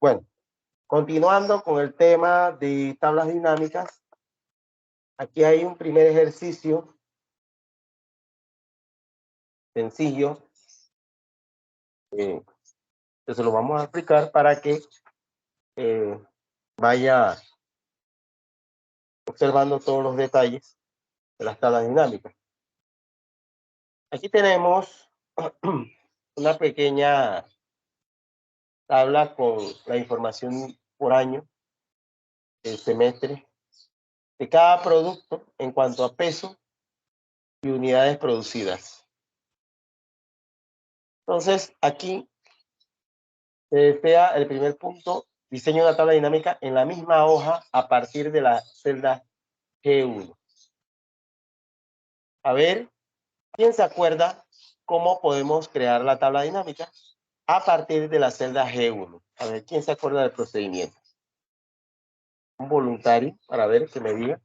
Bueno, continuando con el tema de tablas dinámicas, aquí hay un primer ejercicio sencillo que se lo vamos a explicar para que vaya observando todos los detalles de las tablas dinámicas. Aquí tenemos una pequeña tabla con la información por año, el semestre, de cada producto en cuanto a peso y unidades producidas. Entonces, aquí se desea el primer punto, diseño de una tabla dinámica en la misma hoja a partir de la celda G1. A ver, ¿quién se acuerda cómo podemos crear la tabla dinámica a partir de la celda G1? A ver, ¿quién se acuerda del procedimiento? Un voluntario, para ver que me diga.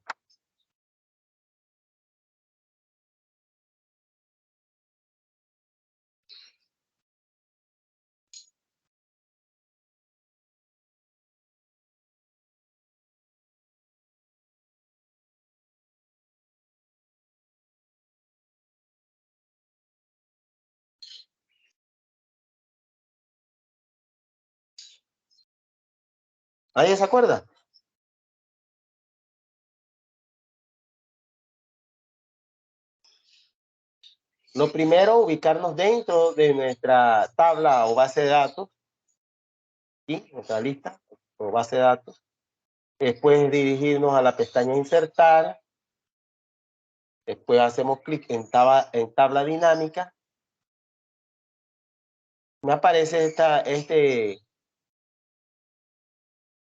¿Alguien se acuerda? Lo primero, ubicarnos dentro de nuestra tabla o base de datos, ¿sí? Nuestra lista o base de datos. Después dirigirnos a la pestaña Insertar. Después hacemos clic en tabla dinámica. Me aparece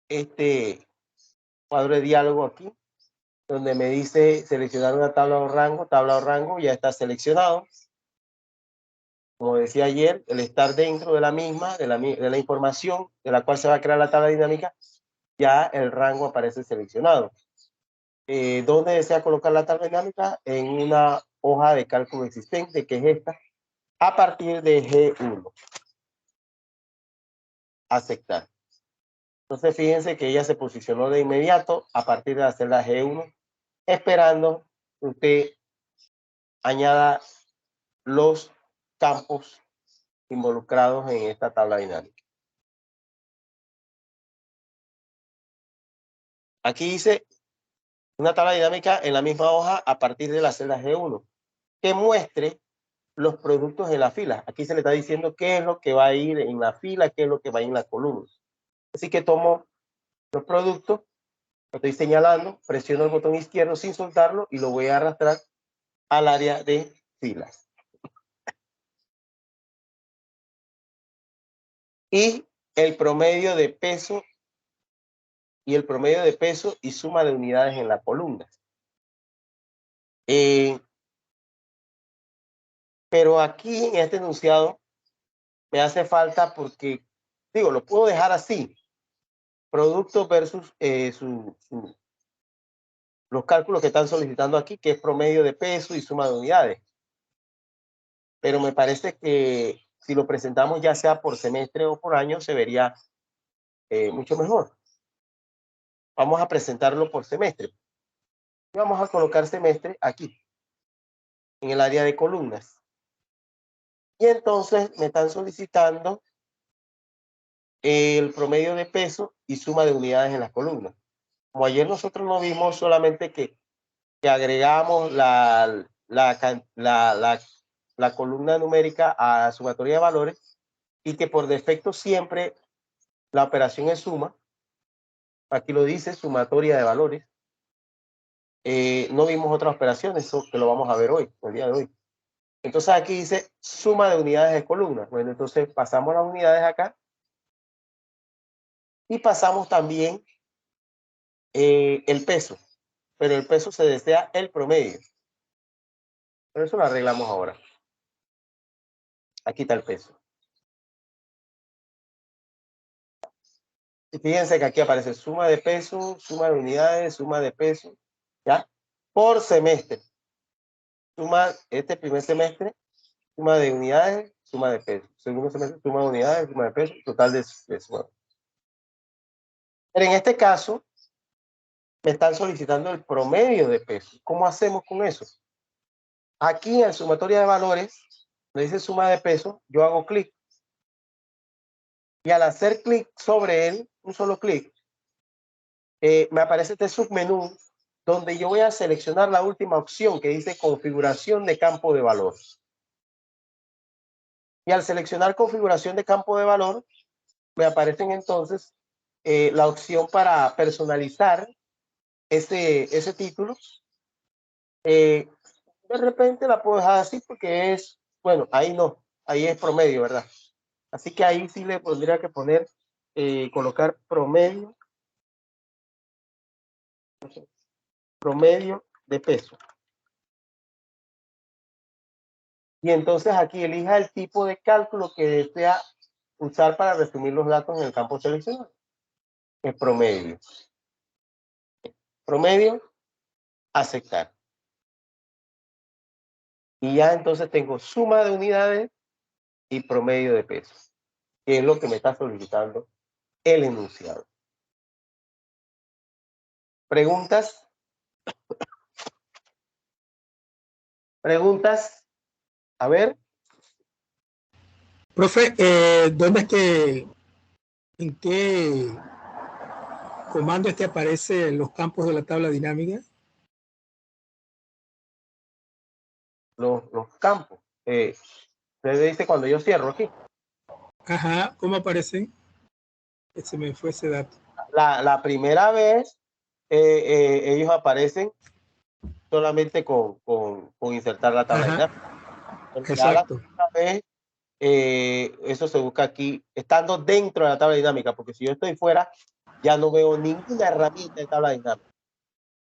este cuadro de diálogo aquí, donde me dice seleccionar una tabla o rango, ya está seleccionado. Como decía ayer, el estar dentro de la misma, de la información de la cual se va a crear la tabla dinámica, ya el rango aparece seleccionado. ¿Dónde desea colocar la tabla dinámica? En una hoja de cálculo existente, que es esta, a partir de G1. Aceptar. Entonces, fíjense que ella se posicionó de inmediato a partir de la celda G1, esperando que usted añada los campos involucrados en esta tabla dinámica. Aquí dice una tabla dinámica en la misma hoja a partir de la celda G1, que muestre los productos en la fila. Aquí se le está diciendo qué es lo que va a ir en la fila, qué es lo que va a ir en la columna. Así que tomo los productos, lo estoy señalando, presiono el botón izquierdo sin soltarlo y lo voy a arrastrar al área de filas. Y el promedio de peso y suma de unidades en la columna. Pero aquí en este enunciado me hace falta porque, digo, lo puedo dejar así, producto versus los cálculos que están solicitando aquí, que es promedio de peso y suma de unidades. Pero me parece que si lo presentamos ya sea por semestre o por año, se vería mucho mejor. Vamos a presentarlo por semestre. Y vamos a colocar semestre aquí, en el área de columnas. Y entonces me están solicitando el promedio de peso y suma de unidades en las columnas. Como ayer nosotros no vimos solamente que agregamos la columna numérica a la sumatoria de valores y que por defecto siempre la operación es suma. Aquí lo dice, sumatoria de valores. No vimos otras operaciones, eso que lo vamos a ver hoy, el día de hoy. Entonces aquí dice suma de unidades de columna. Bueno, entonces pasamos las unidades acá y pasamos también el peso, pero el peso se desea el promedio. Pero eso lo arreglamos ahora. Aquí está el peso. Y fíjense que aquí aparece suma de peso, suma de unidades, suma de peso, ¿ya? Por semestre. Suma este primer semestre, suma de unidades, suma de peso. Segundo semestre, suma de unidades, suma de peso, total de suma. Pero en este caso, me están solicitando el promedio de peso. ¿Cómo hacemos con eso? Aquí en sumatoria de valores, me dice suma de peso, yo hago clic. Y al hacer clic sobre él, un solo clic, me aparece este submenú donde yo voy a seleccionar la última opción que dice configuración de campo de valor. Y al seleccionar configuración de campo de valor, me aparecen entonces la opción para personalizar ese título. De repente la puedo dejar así porque es, bueno, ahí no, ahí es promedio, ¿verdad? Así que ahí sí le pondría que poner, colocar promedio de peso. Y entonces aquí elija el tipo de cálculo que desea usar para resumir los datos en el campo seleccionado. El promedio. Promedio, aceptar. Y ya entonces tengo suma de unidades y promedio de peso, que es lo que me está solicitando el enunciado. ¿Preguntas? ¿Preguntas? A ver. Profe, ¿dónde es que, en qué comando aparecen los campos de la tabla dinámica? Los campos. Se dice cuando yo cierro aquí. Ajá, ¿cómo aparecen? Se me fue ese dato. La primera vez ellos aparecen solamente con insertar la tabla dinámica. Ya la segunda vez, eso se busca aquí, estando dentro de la tabla dinámica, porque si yo estoy fuera, ya no veo ninguna herramienta de tabla dinámica.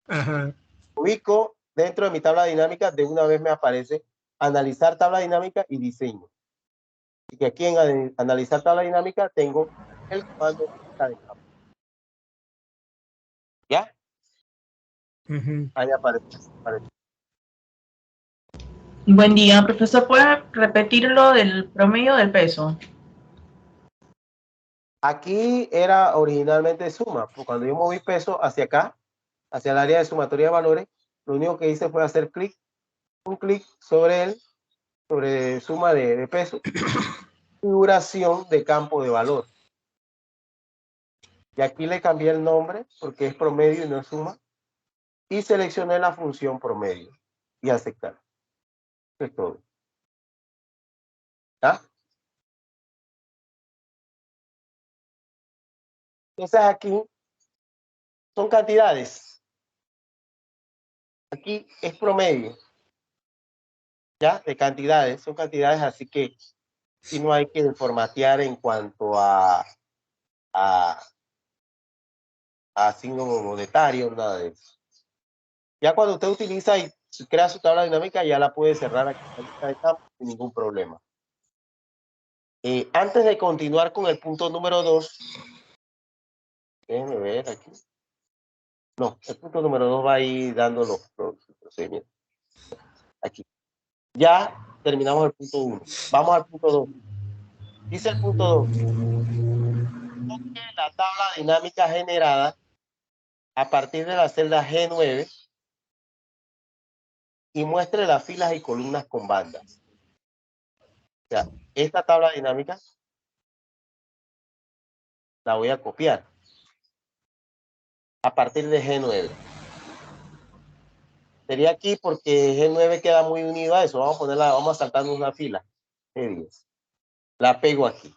Ajá. Ubico dentro de mi tabla dinámica, de una vez me aparece analizar tabla dinámica y diseño. Y que aquí en analizar tabla dinámica tengo el comando de campo. ¿Ya? Ahí aparece. Buen día, profesor. ¿Puede repetir lo del promedio del peso? Aquí era originalmente suma. Cuando yo moví peso hacia acá, hacia el área de sumatoria de valores, lo único que hice fue hacer clic, un clic sobre él, sobre suma de peso, configuración de campo de valor. Y aquí le cambié el nombre porque es promedio y no es suma. Y seleccioné la función promedio y aceptar. Eso es todo. ¿Ah? Entonces aquí son cantidades. Aquí es promedio. ¿Ya? De cantidades. Son cantidades, así que si no hay que formatear en cuanto a signo monetario, nada de eso. Ya cuando usted utiliza y crea su tabla dinámica, ya la puede cerrar aquí en la lista de campos sin ningún problema. Antes de continuar con el punto número 2, déjenme ver aquí. No, el punto número 2 va a ir dando los procedimientos. Aquí. Ya terminamos el punto 1. Vamos al punto 2. Dice el punto 2. La tabla dinámica generada a partir de la celda G9 y muestre las filas y columnas con bandas. O sea, esta tabla dinámica la voy a copiar a partir de G9. Sería aquí porque G9 queda muy unido a eso. Vamos a ponerla, vamos a saltarnos una fila. G10. La pego aquí.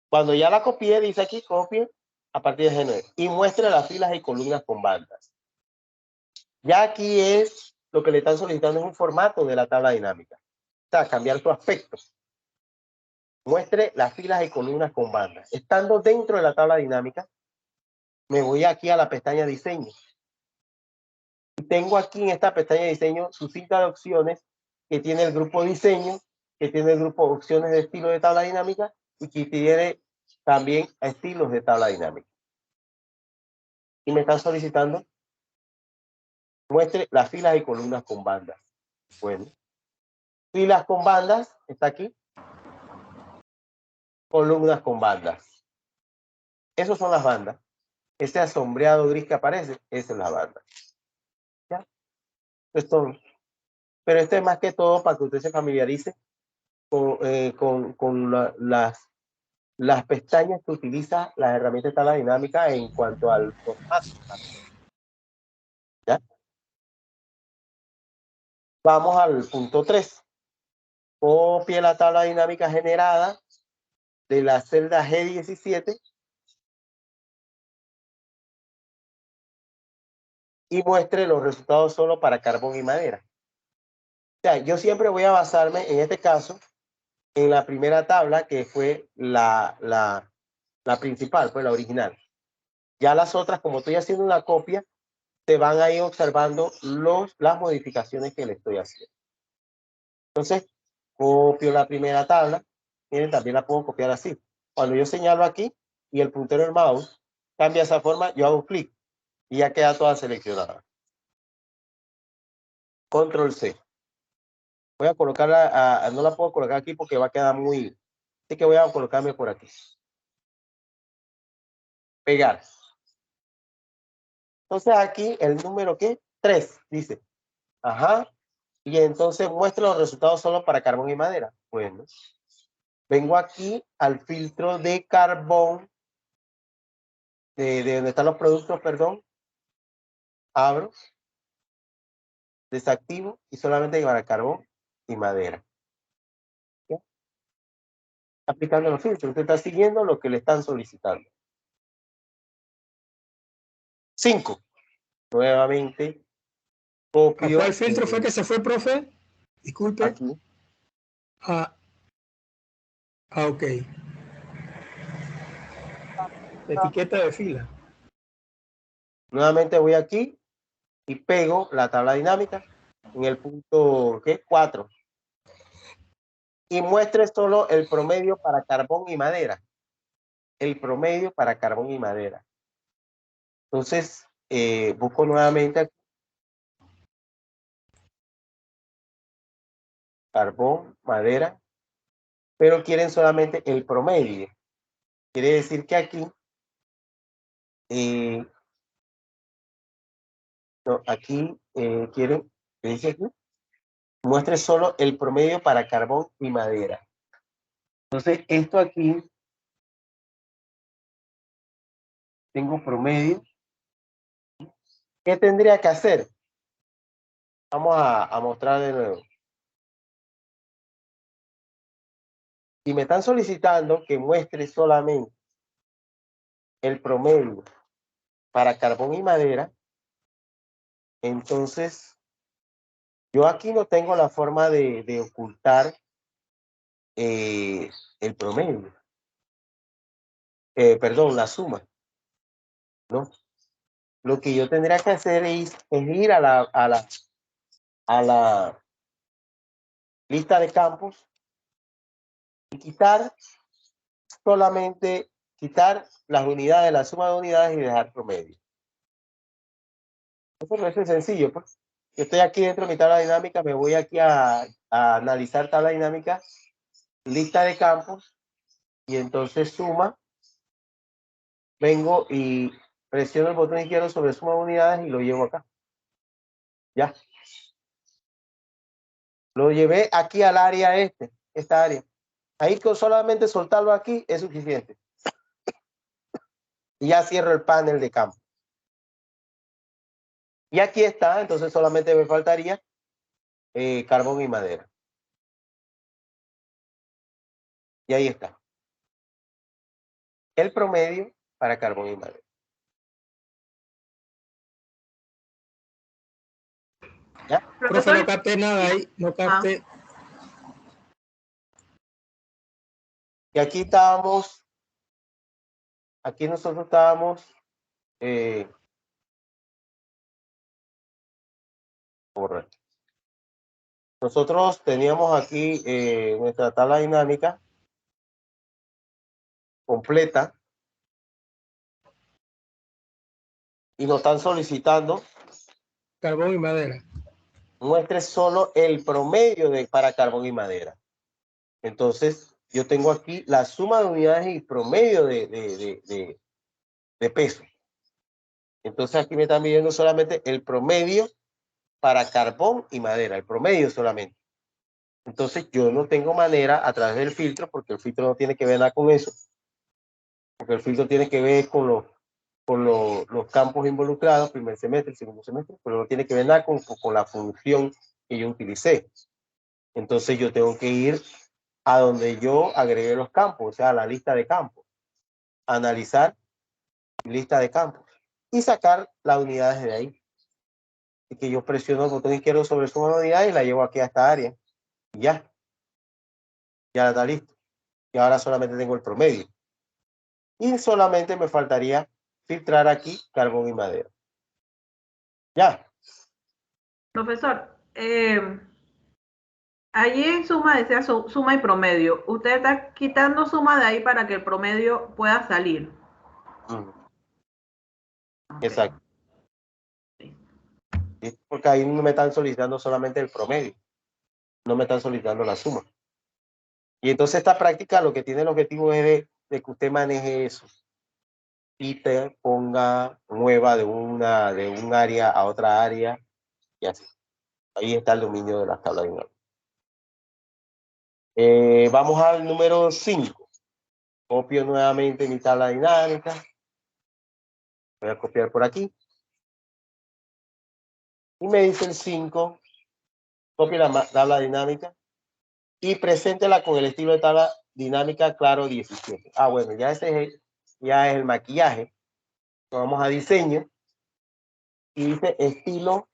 Cuando ya la copié, dice aquí copie a partir de G9 y muestre las filas y columnas con bandas. Ya aquí es lo que le están solicitando, es un formato de la tabla dinámica. O sea, cambiar su aspecto. Muestre las filas y columnas con bandas. Estando dentro de la tabla dinámica, me voy aquí a la pestaña diseño. Y tengo aquí en esta pestaña de diseño su cinta de opciones que tiene el grupo diseño, que tiene el grupo opciones de estilo de tabla dinámica y que tiene también estilos de tabla dinámica. Y me están solicitando muestre las filas y columnas con bandas. Bueno, filas con bandas, está aquí. Columnas con bandas. Esas son las bandas. Ese asombreado gris que aparece, esa es la banda. ¿Ya? Esto, pero esto es más que todo para que usted se familiarice con las pestañas que utiliza las herramientas de tabla dinámica en cuanto al formato. ¿Ya? Vamos al punto 3. Copie la tabla dinámica generada de la celda G17 y muestre los resultados solo para carbón y madera. O sea, yo siempre voy a basarme, en este caso, en la primera tabla, que fue la principal, pues la original. Ya las otras, como estoy haciendo una copia, te van a ir observando las modificaciones que le estoy haciendo. Entonces, copio la primera tabla. Miren, también la puedo copiar así. Cuando yo señalo aquí y el puntero del mouse cambia esa forma, yo hago clic y ya queda toda seleccionada. Control C. Voy a colocarla, no la puedo colocar aquí porque va a quedar muy... Así que voy a colocarme por aquí. Pegar. Entonces aquí el número ¿qué? 3, dice. Ajá. Y entonces muestra los resultados solo para carbón y madera. Bueno. Vengo aquí al filtro de carbón. De donde están los productos, perdón. Abro. Desactivo y solamente para carbón y madera. ¿Ya? Aplicando los filtros. Usted está siguiendo lo que le están solicitando. 5. Nuevamente. Copio. ¿A cuál filtro fue que se fue, profe? Disculpe. Aquí. Ok. Etiqueta de fila. Nuevamente voy aquí y pego la tabla dinámica en el punto 4. Y muestre solo el promedio para carbón y madera. El promedio para carbón y madera. Entonces, busco nuevamente aquí. Carbón, madera, pero quieren solamente el promedio. Quiere decir que aquí, no, aquí quieren, ¿qué dice aquí? Muestre solo el promedio para carbón y madera. Entonces, esto aquí, tengo promedio. ¿Qué tendría que hacer? Vamos a mostrar de nuevo. Si me están solicitando que muestre solamente el promedio para carbón y madera, entonces yo aquí no tengo la forma de ocultar el promedio. Perdón, la suma. ¿No? Lo que yo tendría que hacer es ir a la lista de campos y quitar las unidades, la suma de unidades y dejar promedio. Eso no es sencillo, pues. Yo estoy aquí dentro de mi tabla dinámica, me voy aquí a analizar tabla dinámica, lista de campos, y entonces suma, vengo y presiono el botón izquierdo sobre suma de unidades y lo llevo acá. Ya. Lo llevé aquí al área esta área. Ahí con solamente soltarlo aquí es suficiente. Y ya cierro el panel de campo. Y aquí está, entonces solamente me faltaría carbón y madera. Y ahí está. El promedio para carbón y madera. ¿Ya? Profe, no capté nada ahí, no capté. Y aquí estábamos, aquí nosotros estábamos correcto. Nosotros teníamos aquí nuestra tabla dinámica completa y nos están solicitando Carbón y madera. muestre solo el promedio para carbón y madera. Entonces, yo tengo aquí la suma de unidades y promedio de de peso. Entonces aquí me están midiendo solamente el promedio para carbón y madera, el promedio solamente. Entonces yo no tengo manera a través del filtro, porque el filtro no tiene que ver nada con eso, porque el filtro tiene que ver con los campos involucrados, primer semestre, segundo semestre, pero no tiene que ver nada con la función que yo utilicé. Entonces yo tengo que ir a donde yo agregué los campos, o sea, a la lista de campos, analizar lista de campos y sacar las unidades de ahí. Y que yo presiono el botón izquierdo sobre su unidad y la llevo aquí a esta área. Y ya está listo. Y ahora solamente tengo el promedio. Y solamente me faltaría filtrar aquí carbón y madera. Ya. Profesor, allí en suma decía suma y promedio. Usted está quitando suma de ahí para que el promedio pueda salir. Exacto. Porque ahí no me están solicitando solamente el promedio. No me están solicitando la suma. Y entonces esta práctica lo que tiene el objetivo es de que usted maneje eso. Y te ponga, mueva de un área a otra área. Y así. Ahí está el dominio de las tablas dinámicas. Vamos al número 5. Copio nuevamente mi tabla dinámica. Voy a copiar por aquí. Y me dice el 5. Copie la tabla dinámica. Y preséntela con el estilo de tabla dinámica claro 17. Ah, bueno, ya ese ya es el maquillaje. Vamos a diseño. Y dice estilo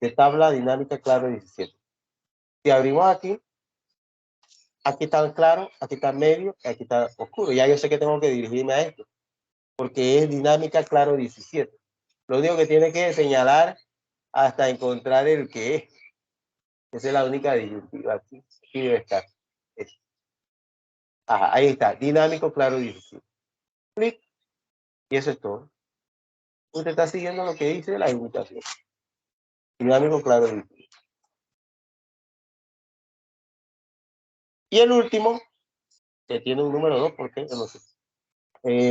de tabla dinámica claro 17. Si abrimos aquí está el claro, aquí está el medio, aquí está oscuro. Ya yo sé que tengo que dirigirme a esto, porque es dinámica claro 17. Lo único que tiene que señalar hasta encontrar el que es. Esa es la única disyuntiva aquí. Aquí debe estar. Ajá, ahí está, dinámico claro 17. Clic, y eso es todo. Usted está siguiendo lo que dice la invitación. Dinámico claro 17. Y el último, que tiene un número 2, ¿por qué? Yo no sé.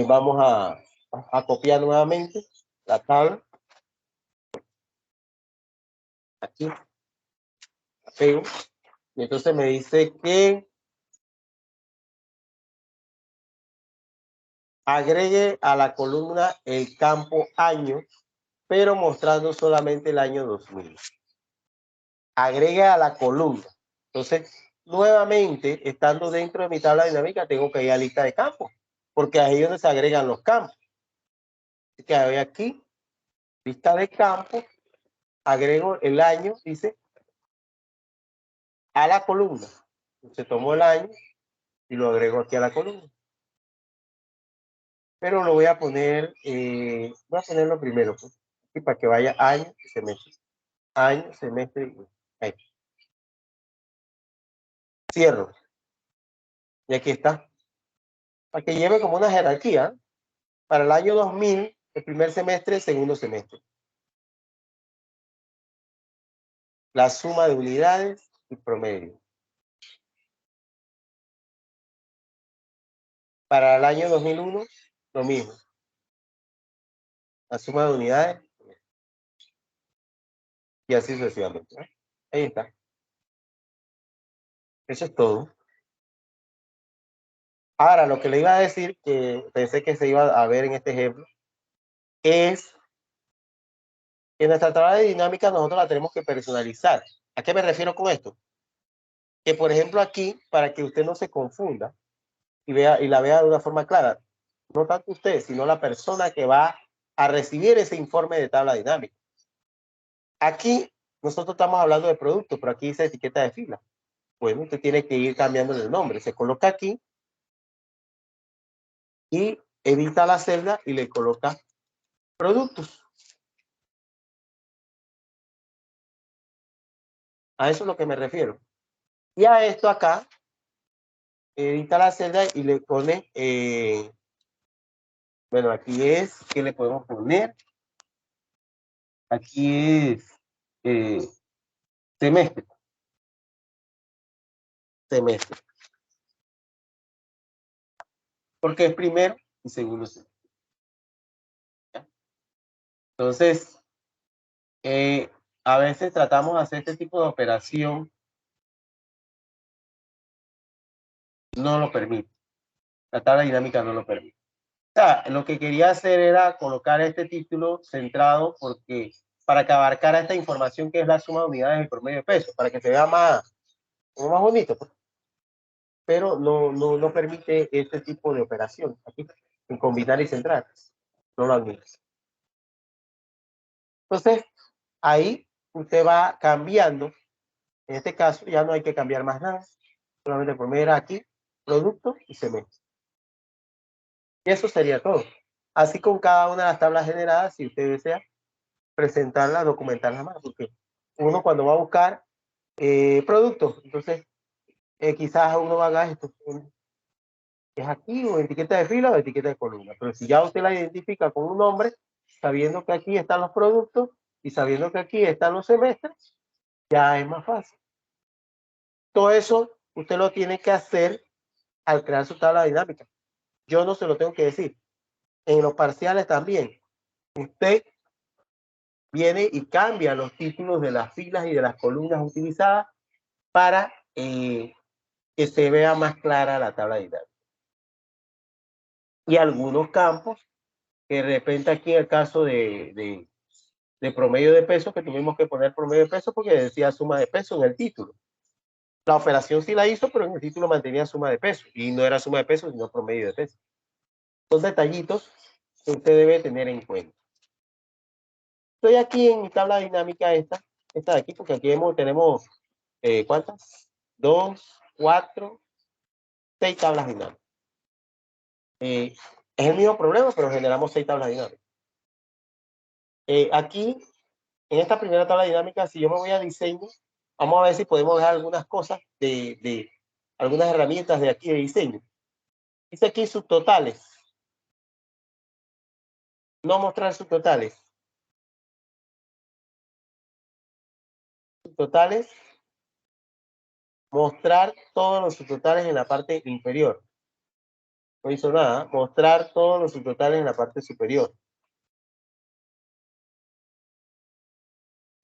Vamos a copiar nuevamente la tabla. Aquí. La pego. Y entonces me dice que agregue a la columna el campo año, pero mostrando solamente el año 2000. Agregue a la columna. Entonces, nuevamente, estando dentro de mi tabla dinámica, tengo que ir a lista de campos, porque ahí es donde se agregan los campos. Así que voy aquí, lista de campos, agrego el año, dice, a la columna. Entonces tomo el año y lo agrego aquí a la columna. Pero lo voy a poner, voy a ponerlo primero, pues, y para que vaya año y semestre. Año, semestre, ahí. Cierro. Y aquí está. Para que lleve como una jerarquía. Para el año 2000, el primer semestre, segundo semestre. La suma de unidades y promedio. Para el año 2001, lo mismo. La suma de unidades. Y así sucesivamente. ¿Eh? Ahí está. Eso es todo. Ahora, lo que le iba a decir, que pensé que se iba a ver en este ejemplo, es que nuestra tabla de dinámica nosotros la tenemos que personalizar. ¿A qué me refiero con esto? Que, por ejemplo, aquí, para que usted no se confunda y la vea de una forma clara, no tanto usted, sino la persona que va a recibir ese informe de tabla dinámica. Aquí nosotros estamos hablando de productos, pero aquí dice etiqueta de fila. Bueno, usted tiene que ir cambiando el nombre. Se coloca aquí y edita la celda y le coloca productos. A eso es lo que me refiero. Y a esto acá, edita la celda y le pone, bueno, aquí es, ¿qué le podemos poner? Aquí es semestre. Semestre. porque es primero y segundo semestre. ¿Ya? Entonces, a veces tratamos de hacer este tipo de operación, no lo permite. La tabla dinámica no lo permite. O sea, lo que quería hacer era colocar este título centrado para que abarcara esta información que es la suma de unidades del promedio de peso, para que se vea más bonito, pues. Pero no permite este tipo de operación aquí, en combinar y centrar. No lo admite. Entonces, ahí usted va cambiando. En este caso, ya no hay que cambiar más nada. Solamente poner aquí, producto y semestre. Y eso sería todo. Así con cada una de las tablas generadas, si usted desea presentarlas, documentarlas más, porque uno cuando va a buscar productos, entonces quizás uno haga esto, es aquí o etiqueta de fila o etiqueta de columna, pero si ya usted la identifica con un nombre, sabiendo que aquí están los productos y sabiendo que aquí están los semestres, ya es más fácil. Todo eso usted lo tiene que hacer al crear su tabla dinámica. Yo no se lo tengo que decir. En los parciales también. Usted viene y cambia los títulos de las filas y de las columnas utilizadas para que se vea más clara la tabla dinámica. Y algunos campos, que de repente aquí en el caso de promedio de peso, que tuvimos que poner promedio de peso porque decía suma de peso en el título. La operación sí la hizo, pero en el título mantenía suma de peso. Y no era suma de peso, sino promedio de peso. Son detallitos que usted debe tener en cuenta. Estoy aquí en mi tabla dinámica esta de aquí, porque aquí tenemos, ¿cuántas? 2, 4, 6 tablas dinámicas. Es el mismo problema, pero generamos 6 tablas dinámicas. Aquí, en esta primera tabla dinámica, si yo me voy a diseño, vamos a ver si podemos ver algunas cosas de algunas herramientas de aquí de diseño. Dice aquí subtotales. No mostrar subtotales. Subtotales. Mostrar todos los subtotales en la parte inferior. No hizo nada. Mostrar todos los subtotales en la parte superior.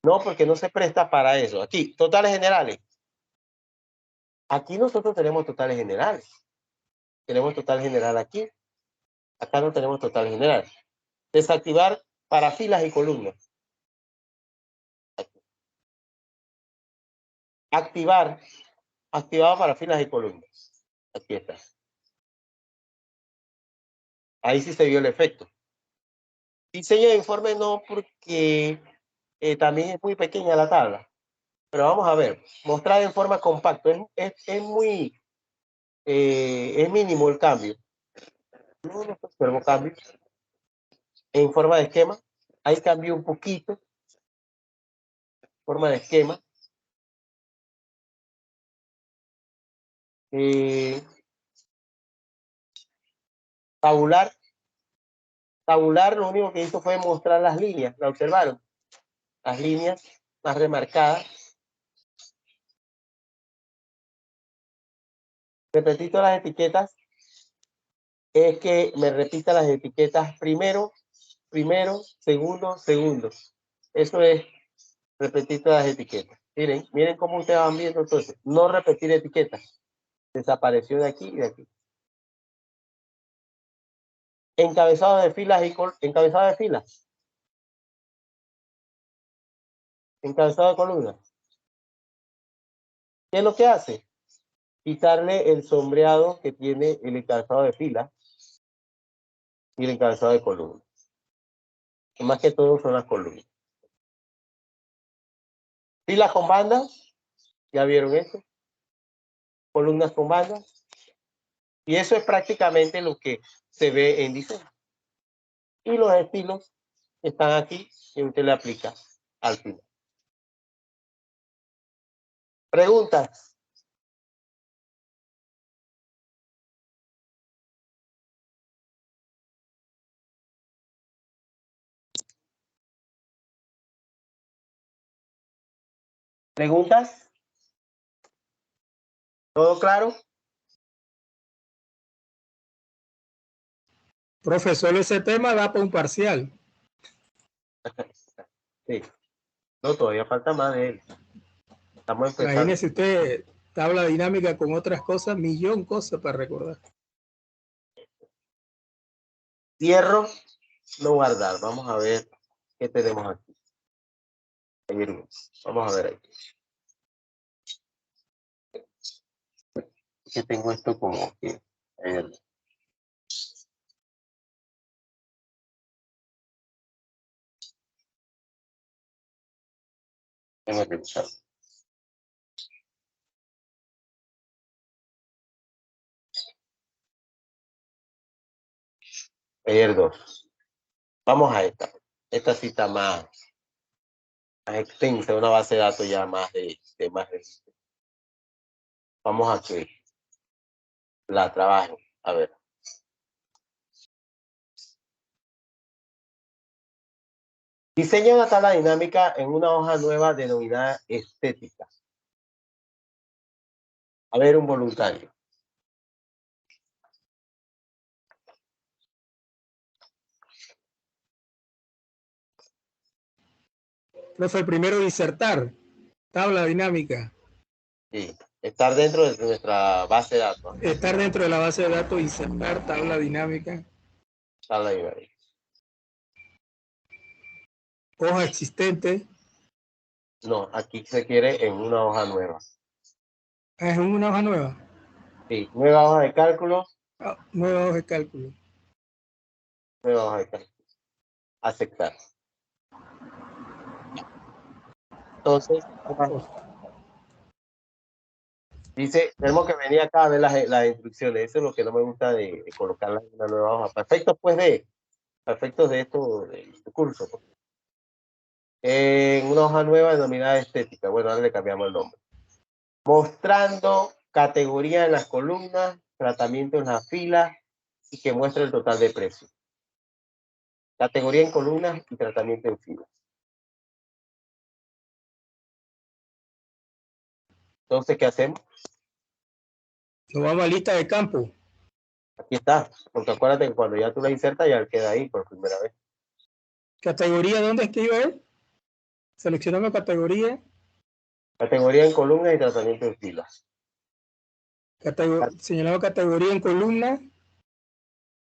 No, porque no se presta para eso. Aquí, totales generales. Aquí nosotros tenemos totales generales. Tenemos total general aquí. Acá no tenemos total general. Desactivar para filas y columnas. Aquí. Activar. Activado para filas y columnas. Aquí está. Ahí sí se vio el efecto. Diseño de informe no, porque también es muy pequeña la tabla. Pero vamos a ver. Mostrar en forma compacta. Es muy... es mínimo el cambio. No observo cambios. En forma de esquema. Ahí cambió un poquito. Forma de esquema. Tabular. Tabular lo único que hizo fue mostrar las líneas. ¿La observaron? Las líneas más remarcadas. Repetir todas las etiquetas. Es que me repita las etiquetas primero, segundo, segundo. Eso es repetir todas las etiquetas. Miren cómo ustedes van viendo entonces. No repetir etiquetas. Desapareció de aquí y de aquí. Encabezado de filas encabezado de filas. Encabezado de columnas. ¿Qué es lo que hace? Quitarle el sombreado que tiene el encabezado de fila y el encabezado de columna. Más que todo son las columnas. Filas con bandas. ¿Ya vieron eso? Columnas con bandas. Y eso es prácticamente lo que se ve en diseño. Y los estilos están aquí y usted le aplica al final. Preguntas. ¿Preguntas? ¿Todo claro? Profesor, ese tema da para un parcial. Sí. No, todavía falta más de él. Estamos empezando. Imagínese usted, tabla dinámica con otras cosas, millón cosas para recordar. Cierro, no guardar. Vamos a ver qué tenemos aquí. Vamos a ver aquí. Que tengo esto como que... tengo que usar. Ayer 2. Vamos a esta. Esta cita más extensa, una base de datos ya más de más de. Vamos a que la trabajen. A ver. Diseña una tabla dinámica en una hoja nueva denominada estética. A ver, un voluntario. Profe, primero disertar, tabla dinámica. Sí, estar dentro de nuestra base de datos. Estar dentro de la base de datos, insertar, tabla dinámica. Tabla dinámica. Hoja existente. No, aquí se quiere en una hoja nueva. Es una hoja nueva. Sí, nueva hoja de cálculo. Nueva hoja de cálculo. Nueva hoja de cálculo. Aceptar. Entonces, dice, tenemos que venir acá a ver las instrucciones. Eso es lo que no me gusta de colocarlas en una nueva hoja. Perfectos, pues, perfectos de esto, de este curso. Pues. En una hoja nueva denominada estética. Bueno, ahora le cambiamos el nombre. Mostrando categoría en las columnas, tratamiento en las filas y que muestre el total de precios. Categoría en columnas y tratamiento en filas. Entonces, ¿qué hacemos? Nos vamos a lista de campo. Aquí está, porque acuérdate que cuando ya tú la insertas ya queda ahí por primera vez. Categoría, ¿dónde es que iba él? Seleccionamos categoría. Categoría en columnas y tratamiento en filas. Señalamos categoría en columna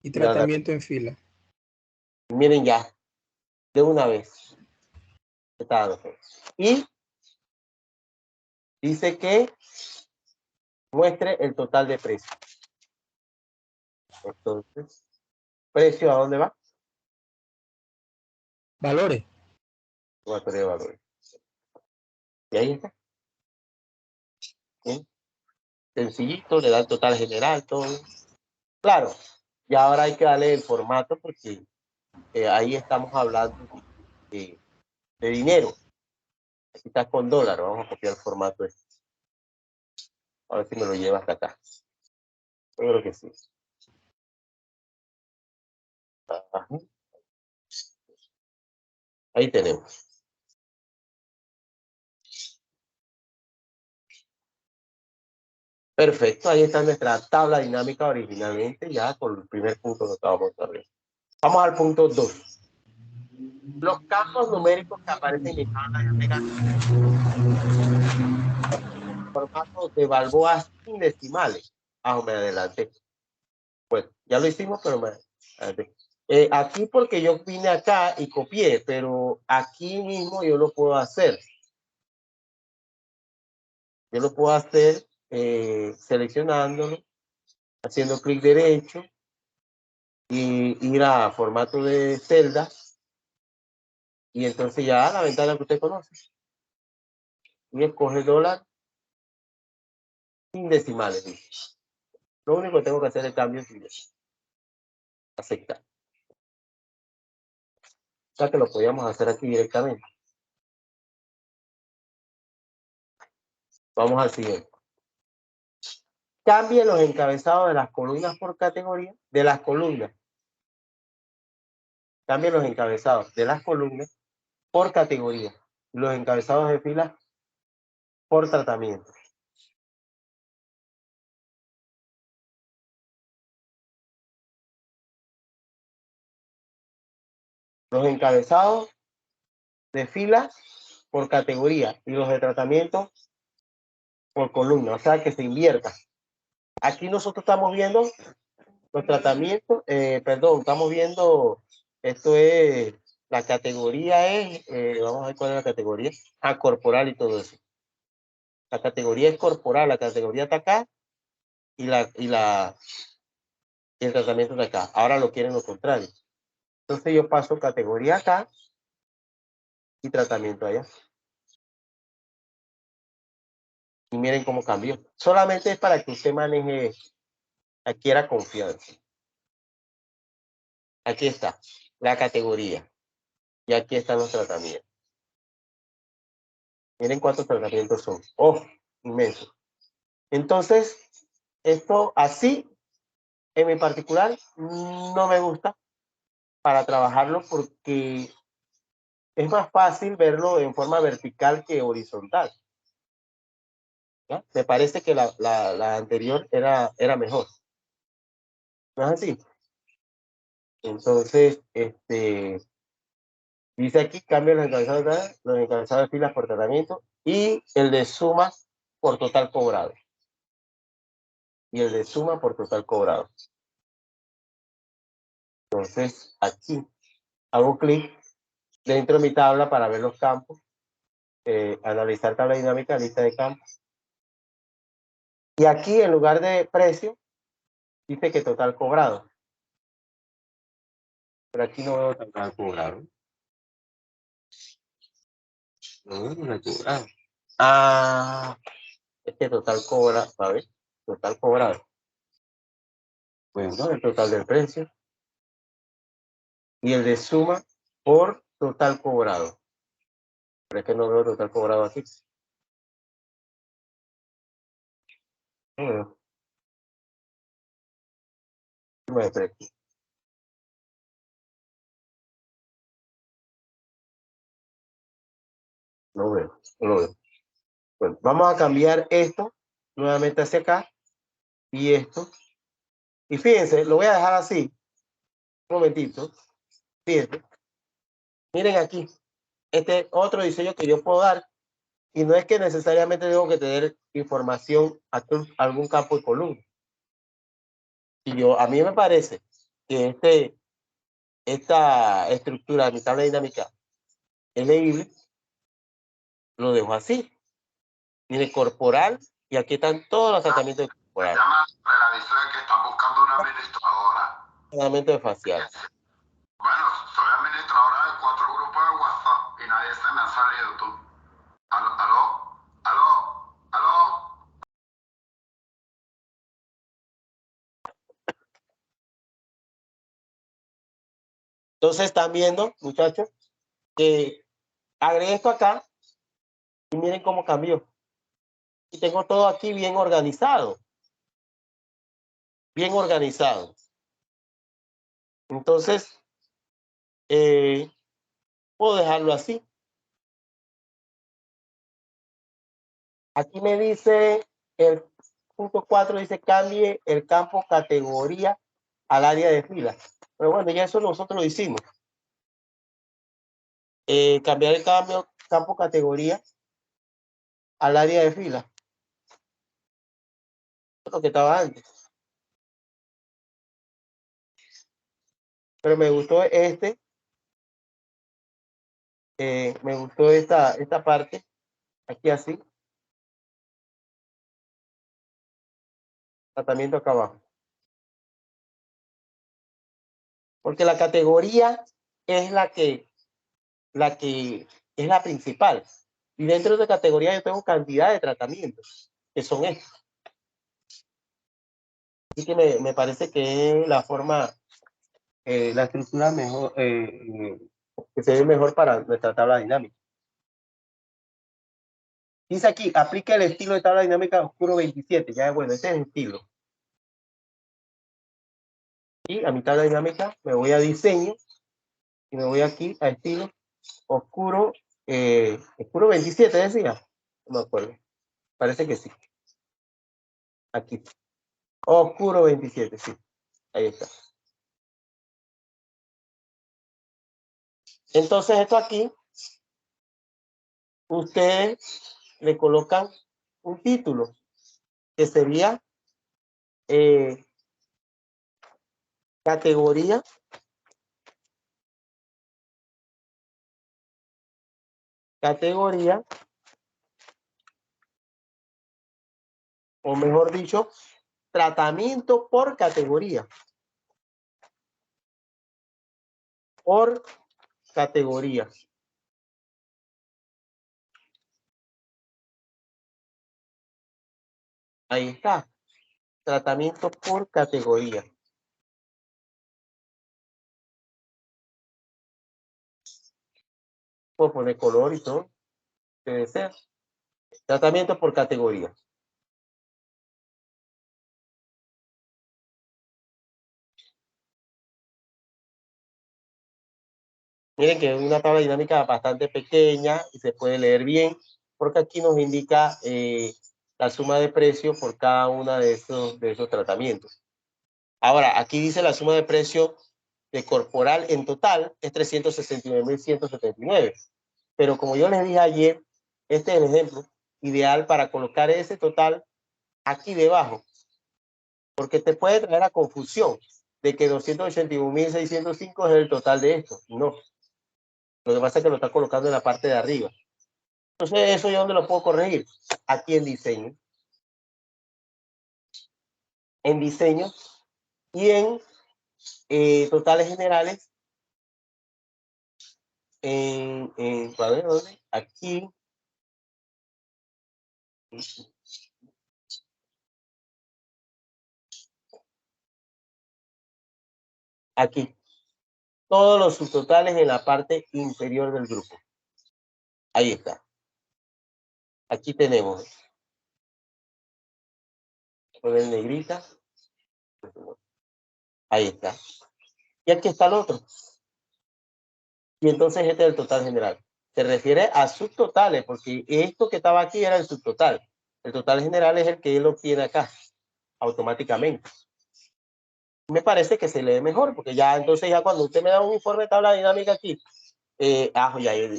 y tratamiento en fila. Miren ya, de una vez. Y dice que muestre el total de precios. Entonces, ¿precio a dónde va? Valores. Sumatoria de valores. Y ahí está. ¿Sí? Sencillito, le da el total general, todo. Claro, y ahora hay que darle el formato porque ahí estamos hablando de dinero. Aquí está con dólares, vamos a copiar el formato este. A ver si me lo lleva hasta acá. Yo creo que sí. Ajá. Ahí tenemos. Perfecto, ahí está nuestra tabla dinámica originalmente, ya por el primer punto que estábamos hablando. Vamos al punto 2. Los campos numéricos que aparecen en tabla dinámica formato de balboas sin decimales. Me adelanté. Bueno, ya lo hicimos, pero me adelanté. Aquí porque yo vine acá y copié, pero aquí mismo yo lo puedo hacer. Yo lo puedo hacer seleccionándolo, haciendo clic derecho y ir a formato de celda y entonces ya la ventana que usted conoce. Y escoge el dólar sin decimales. Dice. Lo único que tengo que hacer es el cambio sin decimales. Aceptar. O sea que lo podíamos hacer aquí directamente. Vamos al siguiente. Cambie los encabezados de las columnas por categoría. De las columnas. Cambie los encabezados de las columnas por categoría. Los encabezados de fila por tratamiento. Los encabezados de fila por categoría y los de tratamiento por columna, o sea que se invierta. Aquí nosotros estamos viendo los tratamientos, estamos viendo, esto es, la categoría es, vamos a ver cuál es la categoría, corporal y todo eso. La categoría es corporal, la categoría está acá y el tratamiento está acá. Ahora lo quieren lo contrario. Entonces yo paso categoría acá y tratamiento allá. Y miren cómo cambió. Solamente es para que usted maneje, adquiera confianza. Aquí está la categoría. Y aquí están los tratamientos. Miren cuántos tratamientos son. ¡Oh! Inmenso. Entonces, esto así, en mi particular, no me gusta para trabajarlo porque es más fácil verlo en forma vertical que horizontal. ¿Ya? Me parece que la anterior era mejor. ¿No es así? Entonces, dice aquí, cambia los encabezados de filas por tratamiento y el de suma por total cobrado. Y el de suma por total cobrado. Entonces, aquí hago clic dentro de mi tabla para ver los campos, analizar tabla dinámica, lista de campos. Y aquí, en lugar de precio, dice que total cobrado. Pero aquí no veo total cobrado. No veo total cobrado. Ah, es que total cobra, ¿sabes? Total cobrado. Bueno, el total del precio. Y el de suma por total cobrado. Pero es que no veo total cobrado aquí. No veo. No veo precio. No veo, no lo veo. Bueno, vamos a cambiar esto nuevamente hacia acá y esto. Y fíjense, lo voy a dejar así. Un momentito. Fíjense. Miren aquí. Este otro diseño que yo puedo dar. Y no es que necesariamente tengo que tener información a algún campo de columna. Y a mí me parece que esta estructura de mi tabla dinámica es leíble, lo dejo así. Tiene corporal y aquí están todos los tratamientos corporales. El aviso de que están buscando una administradora. Tratamiento de facial. Bueno, soy administradora de 4 grupos de WhatsApp y nadie se me ha salido tú. ¿Aló? Entonces están viendo, muchachos, que agregué esto acá y miren cómo cambió. Y tengo todo aquí bien organizado. Bien organizado. Entonces, puedo dejarlo así. Aquí me dice el punto 4, dice cambie el campo categoría al área de fila. Pero bueno, ya eso nosotros lo hicimos. Cambiar el campo categoría al área de fila. Lo que estaba antes. Pero me gustó me gustó esta parte, aquí así. Tratamiento acá abajo. Porque la categoría es la que es la principal. Y dentro de categoría yo tengo cantidad de tratamientos, que son estos. Así que me parece que es la forma, la estructura mejor, que se ve mejor para nuestra tabla dinámica. Dice aquí, aplica el estilo de tabla dinámica oscuro 27. Ya, bueno, ese es el estilo. Y a mi tabla dinámica me voy a diseño y me voy aquí a estilo oscuro, oscuro 27, decía. No me acuerdo. Parece que sí. Aquí. Oscuro 27, sí. Ahí está. Entonces esto aquí, ustedes le colocan un título que sería categoría o mejor dicho, tratamiento por categoría. Por categoría. Ahí está. Tratamiento por categoría. Puedo poner color y todo. Debe ser. Tratamiento por categoría. Miren que es una tabla dinámica bastante pequeña y se puede leer bien, porque aquí nos indica la suma de precios por cada una de esos tratamientos. Ahora, aquí dice la suma de precio de corporal en total es 369.179. Pero como yo les dije ayer, este es el ejemplo ideal para colocar ese total aquí debajo, porque te puede traer a confusión de que 281.605 es el total de esto. No. Lo que pasa es que lo está colocando en la parte de arriba. Entonces, ¿eso yo dónde lo puedo corregir? Aquí en diseño. En diseño y en totales generales. ¿Dónde? Aquí. Aquí. Todos los subtotales en la parte inferior del grupo. Ahí está. Aquí tenemos. Poner negrita. Ahí está. Y aquí está el otro. Y entonces este es el total general. Se refiere a subtotales, porque esto que estaba aquí era el subtotal. El total general es el que él obtiene acá, automáticamente. Me parece que se lee mejor, porque ya entonces ya cuando usted me da un informe de tabla dinámica aquí, ya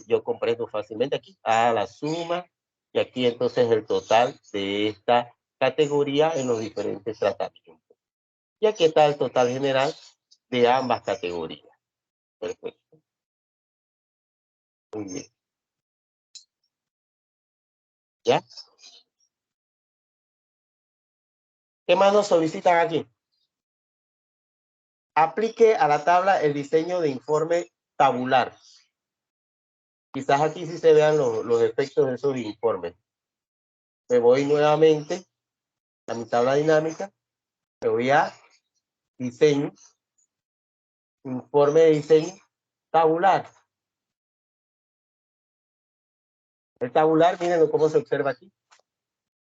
yo comprendo fácilmente aquí. La suma, y aquí entonces el total de esta categoría en los diferentes tratamientos. Y aquí está el total general de ambas categorías. Perfecto. Muy bien. ¿Ya? ¿Qué más nos solicitan aquí? Aplique a la tabla el diseño de informe tabular. Quizás aquí sí se vean los efectos de esos informes. Me voy nuevamente a mi tabla dinámica. Me voy a diseño, informe de diseño tabular. El tabular, miren cómo se observa aquí.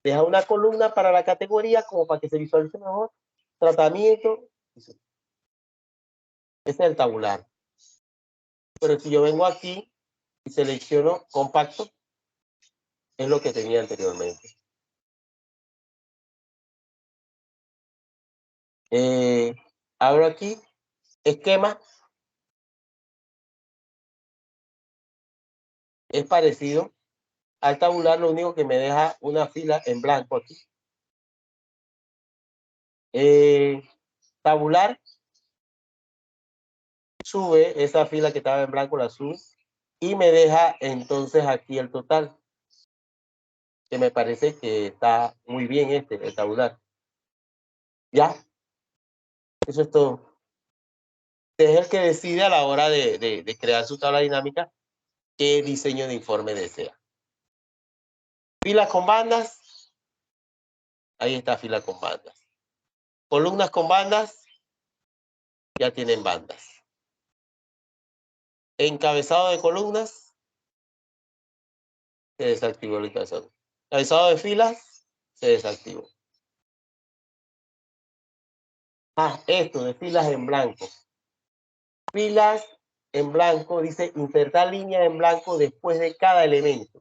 Deja una columna para la categoría como para que se visualice mejor. Tratamiento. Ese es el tabular. Pero si yo vengo aquí y selecciono compacto, es lo que tenía anteriormente. Abro aquí, esquema. Es parecido al tabular, lo único que me deja una fila en blanco aquí. Tabular sube esa fila que estaba en blanco, la sube y me deja entonces aquí el total, que me parece que está muy bien el tabular. Ya, eso es todo. Es el que decide a la hora de crear su tabla dinámica qué diseño de informe desea. Filas con bandas, ahí está fila con bandas. Columnas con bandas, ya tienen bandas. Encabezado de columnas, se desactivó el encabezado. Encabezado de filas, se desactivó. Esto de filas en blanco. Filas en blanco, dice insertar línea en blanco después de cada elemento.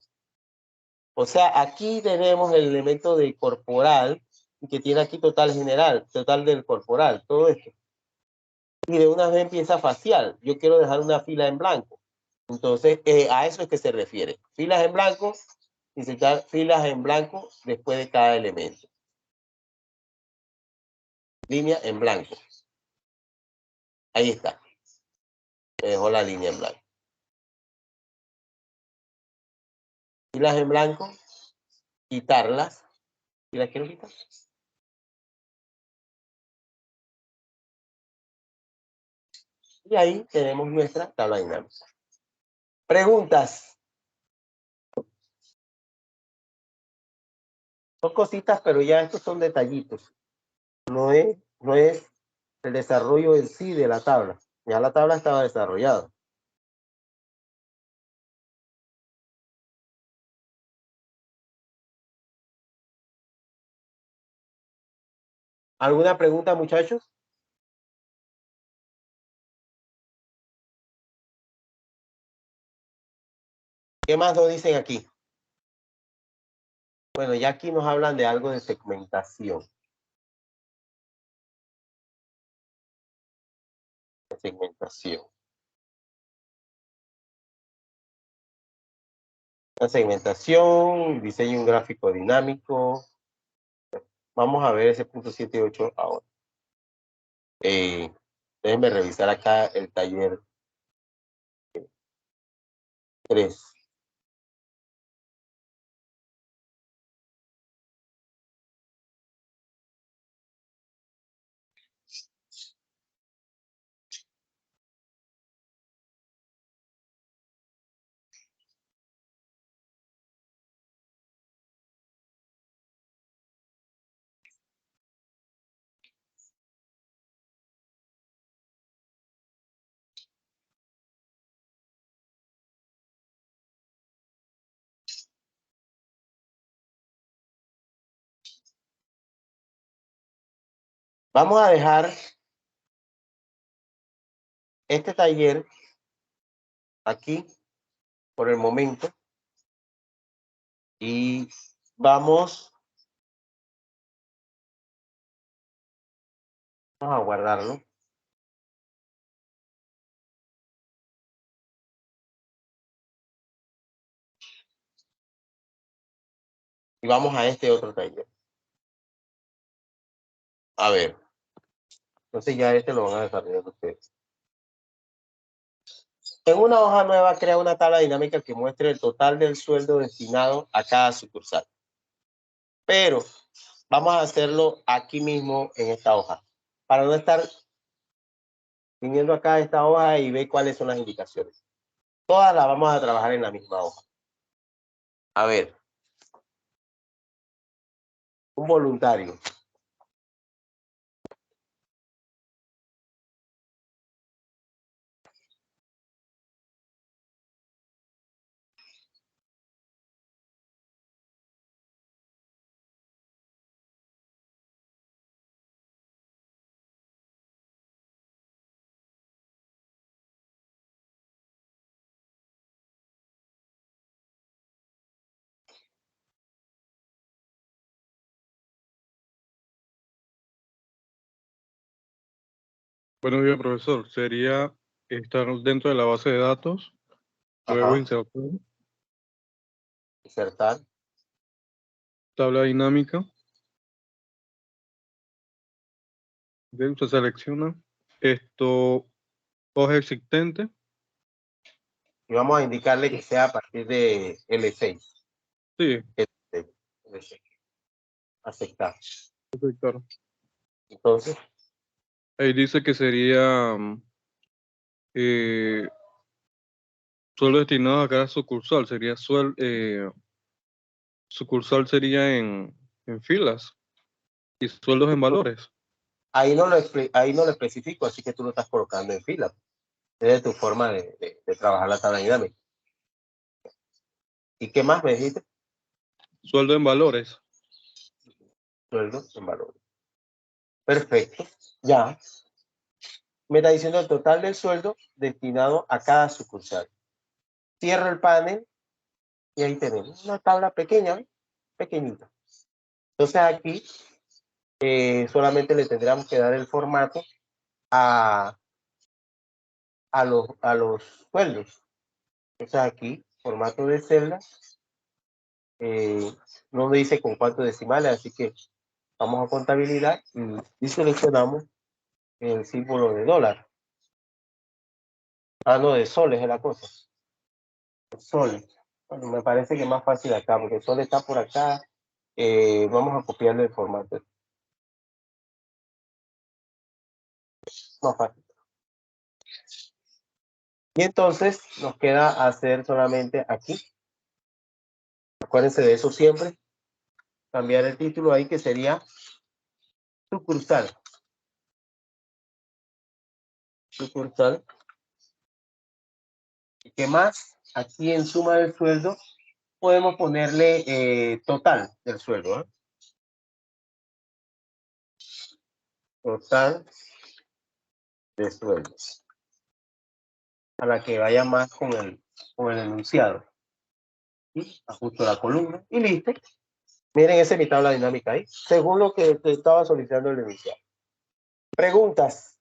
O sea, aquí tenemos el elemento de corporal, que tiene aquí total general, total del corporal, todo esto. Y de una vez empieza facial. Yo quiero dejar una fila en blanco. Entonces, a eso es que se refiere. Filas en blanco, insertar filas en blanco después de cada elemento. Línea en blanco. Ahí está. Me dejó la línea en blanco. Filas en blanco, quitarlas. ¿Y las quiero quitar? Y ahí tenemos nuestra tabla dinámica. Preguntas. Son cositas, pero ya estos son detallitos. No es el desarrollo en sí de la tabla. Ya la tabla estaba desarrollada. ¿Alguna pregunta, muchachos? ¿Qué más nos dicen aquí? Bueno, ya aquí nos hablan de algo de segmentación. Segmentación. La segmentación, diseño un gráfico dinámico. Vamos a ver ese punto 7 y 8 ahora. Déjenme revisar acá el taller 3. Vamos a dejar este taller aquí por el momento y vamos a guardarlo. Y vamos a este otro taller. A ver. Entonces ya este lo van a desarrollar ustedes. En una hoja nueva, crea una tabla dinámica que muestre el total del sueldo destinado a cada sucursal. Pero vamos a hacerlo aquí mismo en esta hoja. Para no estar viniendo acá a esta hoja y ver cuáles son las indicaciones. Todas las vamos a trabajar en la misma hoja. A ver. Un voluntario. Buenos días, profesor. Sería estar dentro de la base de datos, luego Ajá. insertar, Insertar. tabla dinámica. De usted selecciona hoja existente. Y vamos a indicarle que sea a partir de L6. Sí, L6. Aceptar. aceptar. Entonces, Ahí dice que sería sueldo destinado a cada sucursal. Sería sucursal sería en filas y sueldos en valores. ahí no lo especifico, así que tú lo estás colocando en fila. Es tu forma de trabajar la tabla dinámica. ¿Y qué más me dijiste? Sueldo en valores. Sueldo en valores. Perfecto. Ya. Me está diciendo el total del sueldo destinado a cada sucursal. Cierro el panel y ahí tenemos una tabla pequeña, ¿ves? Pequeñita. Entonces aquí solamente le tendríamos que dar el formato a los sueldos. Entonces aquí, formato de celda, no me dice con cuántos decimales, así que vamos a contabilidad y seleccionamos el símbolo de dólar. Ah, no, de soles es la cosa. Soles. Bueno, me parece que es más fácil acá, porque el sol está por acá. Vamos a copiarle el formato. Más fácil. Y entonces nos queda hacer solamente aquí. Acuérdense de eso siempre. Cambiar el título ahí que sería sucursal. Sucursal. ¿Y qué más? Aquí en suma del sueldo podemos ponerle total del sueldo. ¿Eh? Total de sueldos. Para que vaya más con el enunciado. Y ajusto la columna y listo. Miren, esa es mi tabla dinámica ahí, según lo que te estaba solicitando el enunciado. Preguntas.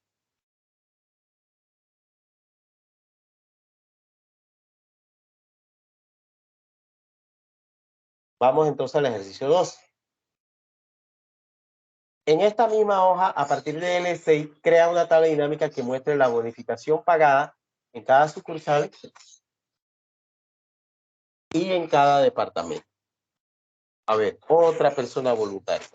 Vamos entonces al ejercicio 2. En esta misma hoja, a partir de L6, crea una tabla dinámica que muestre la bonificación pagada en cada sucursal y en cada departamento. A ver, otra persona voluntaria.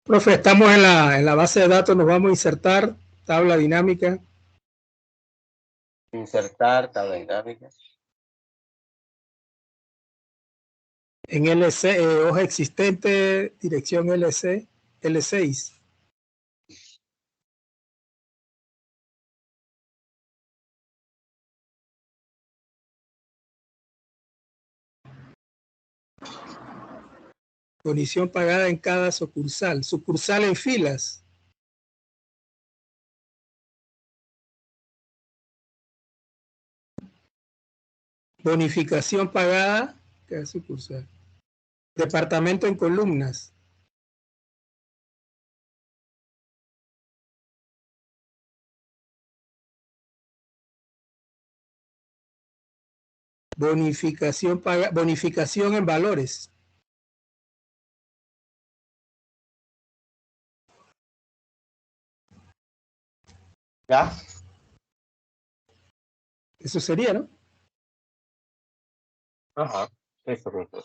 Profe, estamos en la base de datos, nos vamos a insertar tabla dinámica. Insertar tabla dinámica. En LC, hoja existente, dirección LC, L6. Comisión pagada en cada sucursal. Sucursal en filas. Bonificación pagada cada sucursal. Departamento en columnas. Bonificación en valores. ¿Ya? Eso sería, ¿no? Ajá. Eso mismo.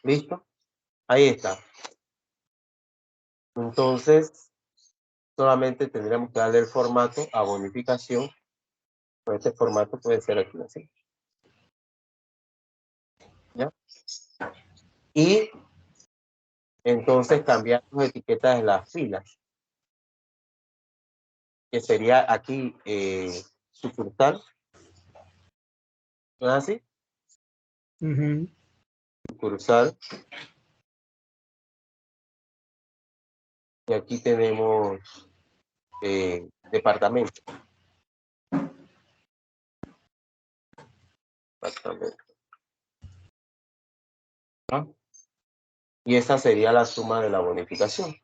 ¿Listo? Ahí está. Entonces, solamente tendríamos que darle el formato a bonificación. Pues este formato puede ser aquí así. ¿Ya? Y entonces cambiar las etiquetas de las filas. Que sería aquí sucursal. ¿No es así? Sucursal. Y aquí tenemos departamento. Departamento. ¿No? Y esa sería la suma de la bonificación.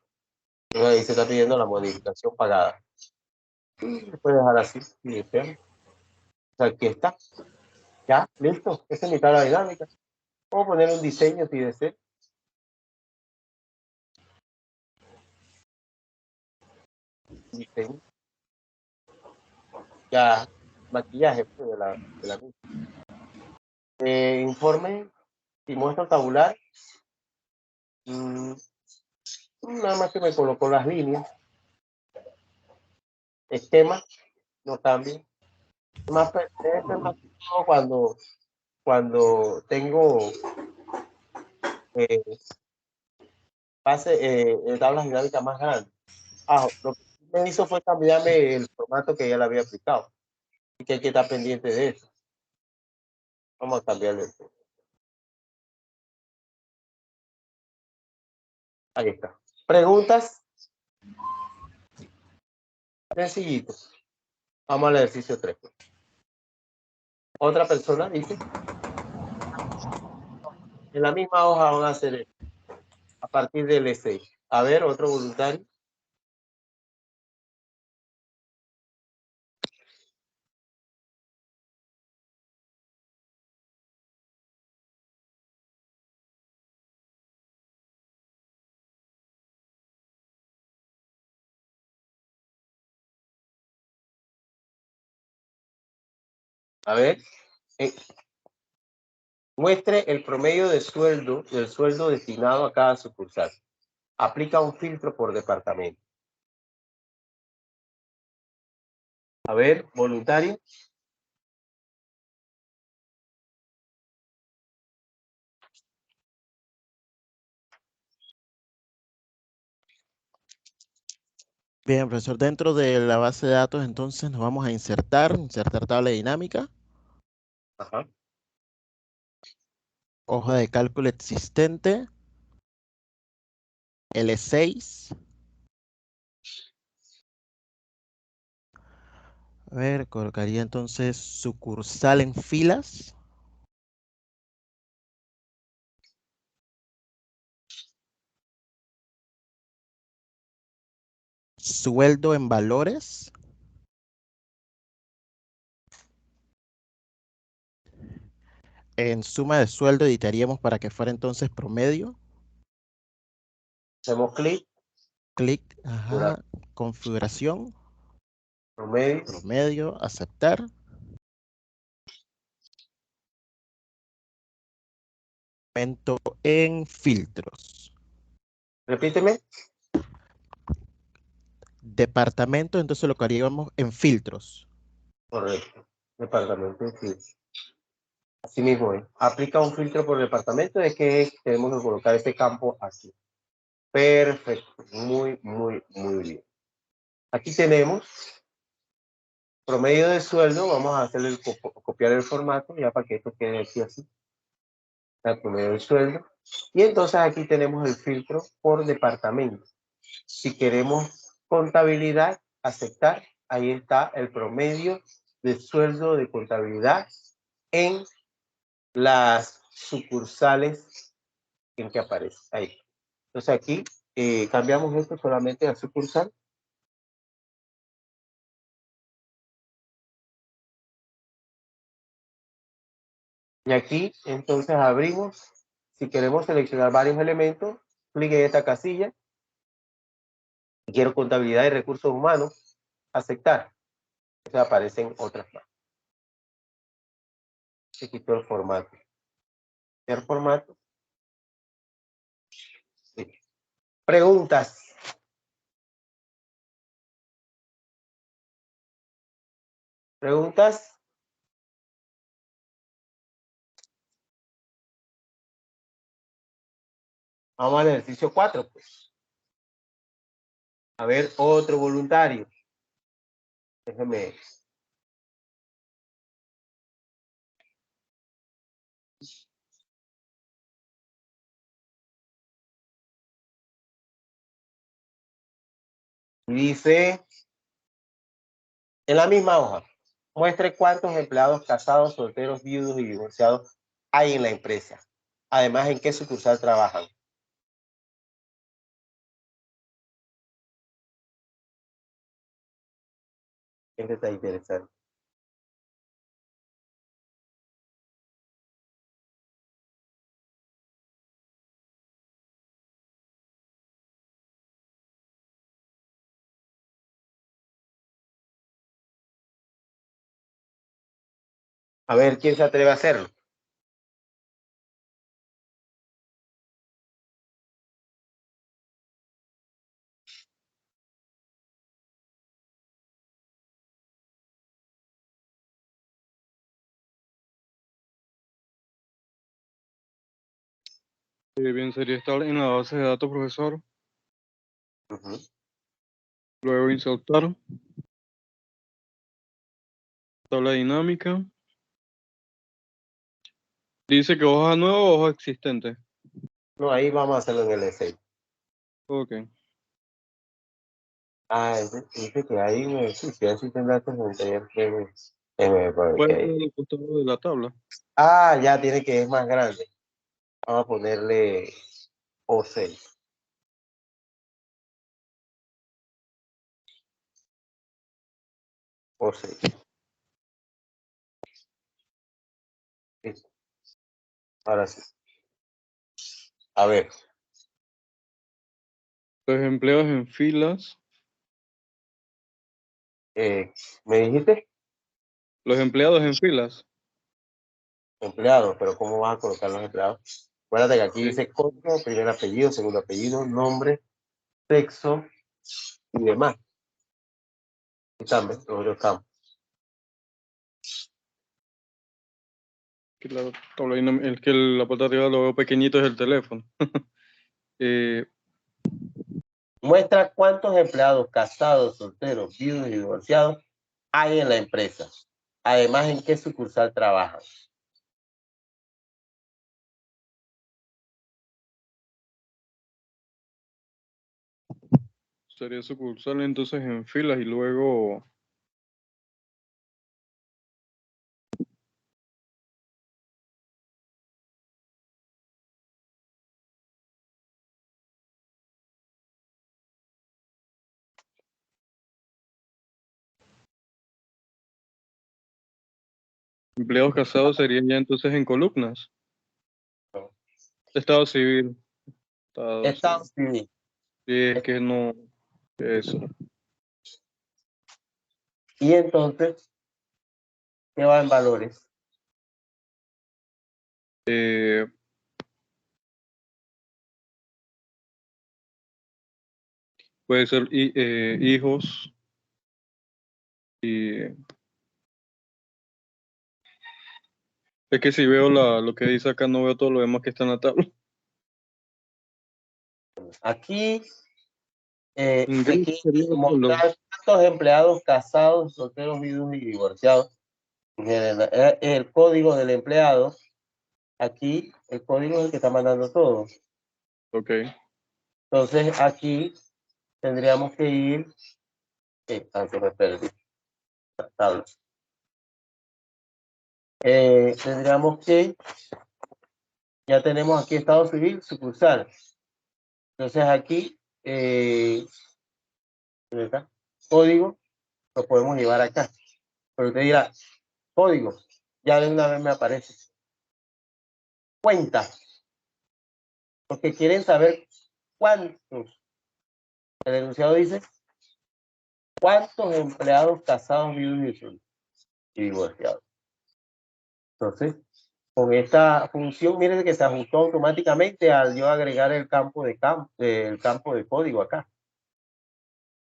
Entonces ahí se está pidiendo la bonificación pagada. Y se puede dejar así. Y o sea, aquí está. Ya, listo. Esa es mi tabla dinámica. Puedo poner un diseño si deseo. Diseño. Ya, maquillaje pues, de la informe y muestro tabular. Nada más que me colocó las líneas. Esquema, no cambia. Más, es más cuando tengo tablas dinámicas más grandes. Lo que me hizo fue cambiarme el formato que ya le había aplicado. Y que hay que estar pendiente de eso. Vamos a cambiarle esto. Ahí está. ¿Preguntas? Sencillito. Vamos al ejercicio 3. Otra persona dice. En la misma hoja van a hacer esto, a partir del E6. A ver, otro voluntario. A ver, muestre el promedio de sueldo, del sueldo destinado a cada sucursal. Aplica un filtro por departamento. A ver, voluntario. Bien, profesor, dentro de la base de datos, entonces nos vamos a insertar tabla dinámica, Ajá. hoja de cálculo existente, L6. A ver, colocaría entonces sucursal en filas. Sueldo en valores. En suma de sueldo editaríamos para que fuera entonces promedio. Hacemos clic. Clic, ajá, configuración, Promedio. promedio, aceptar. Momento en filtros. Repíteme. Departamento, entonces lo que haríamos en filtros. Correcto. Departamento, sí. Así mismo es. Aplica un filtro por departamento. Es que tenemos que colocar este campo aquí. Perfecto. Muy, muy, muy bien. Aquí tenemos promedio de sueldo. Vamos a hacer copiar el formato ya para que esto quede aquí así. El promedio de sueldo. Y entonces aquí tenemos el filtro por departamento. Si queremos contabilidad, aceptar, ahí está el promedio de sueldo de contabilidad en las sucursales en que aparece. Ahí. Entonces aquí cambiamos esto solamente a sucursal. Y aquí entonces abrimos. Si queremos seleccionar varios elementos, clic en esta casilla. Quiero contabilidad y recursos humanos, aceptar. Entonces aparecen otras más. Se quitó el formato. El formato. Sí. Preguntas. ¿Preguntas? Vamos al ejercicio 4, pues. A ver, otro voluntario. Déjeme. Dice, en la misma hoja, muestre cuántos empleados casados, solteros, viudos y divorciados hay en la empresa. Además, en qué sucursal trabajan. Este está interesante. A ver, ¿quién se atreve a hacerlo? Bien, sería estar en la base de datos, profesor. Uh-huh. Luego insertar. Tabla dinámica. Dice que hoja nueva o hoja existente. No, ahí vamos a hacerlo en el Excel. Ok. Ah, dice que ahí me existe datos en el taller que Puede ser el costado de la tabla. Ah, ya tiene que es más grande. Vamos a ponerle O6. O6. Listo. Ahora sí. A ver, Los empleados en filas. ¿me dijiste? Los empleados en filas. Empleados, pero ¿cómo vas a colocar los empleados? Acuérdate que aquí Sí. dice código, primer apellido, segundo apellido, nombre, sexo y demás. Están, ¿ves? Los otros campos. Que la tabla dinámica, el que la parte de arriba lo veo pequeñito es el teléfono. Muestra cuántos empleados casados, solteros, viudos y divorciados hay en la empresa. Además, ¿en qué sucursal trabajan? Sería sucursal entonces en filas y luego empleados casados serían ya entonces en columnas. Estado civil. Estado civil. Sí, es que no. Eso. Y entonces, ¿qué va en valores? Puede ser hijos y es que si veo lo que dice acá no veo todo lo demás que está en la tabla. Aquí, Ingresos aquí sería mostrar cuántos empleados casados, solteros, viudos y divorciados. El código del empleado. Aquí, el código es el que está mandando todo. Ok. Entonces, aquí tendríamos que ir. Aunque me perdí. Tabla. Tendríamos que. Ya tenemos aquí Estado Civil, sucursal. Entonces, aquí. ¿Dónde está? Código. Lo podemos llevar acá. Pero usted dirá, código. Ya de una vez me aparece. Cuenta. Porque quieren saber cuántos. El enunciado dice cuántos empleados casados, viudos y divorciados. Entonces, con esta función, miren que se ajustó automáticamente al yo agregar el campo de código acá.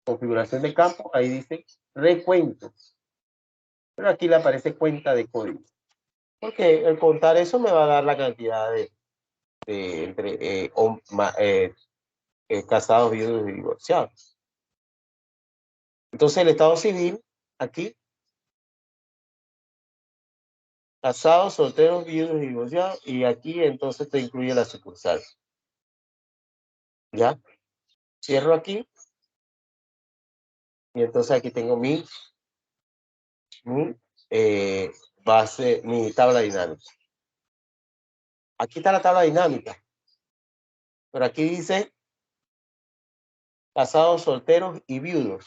Configuración de campo, ahí dice recuento. Pero aquí le aparece cuenta de código. Porque el contar eso me va a dar la cantidad de entre casados, viudos y divorciados. Entonces el estado civil, aquí, casados, solteros, viudos y divorciados, y aquí entonces te incluye la sucursal. ¿Ya? Cierro aquí, y entonces aquí tengo mi base, mi tabla dinámica. Aquí está la tabla dinámica, pero aquí dice casados, solteros y viudos.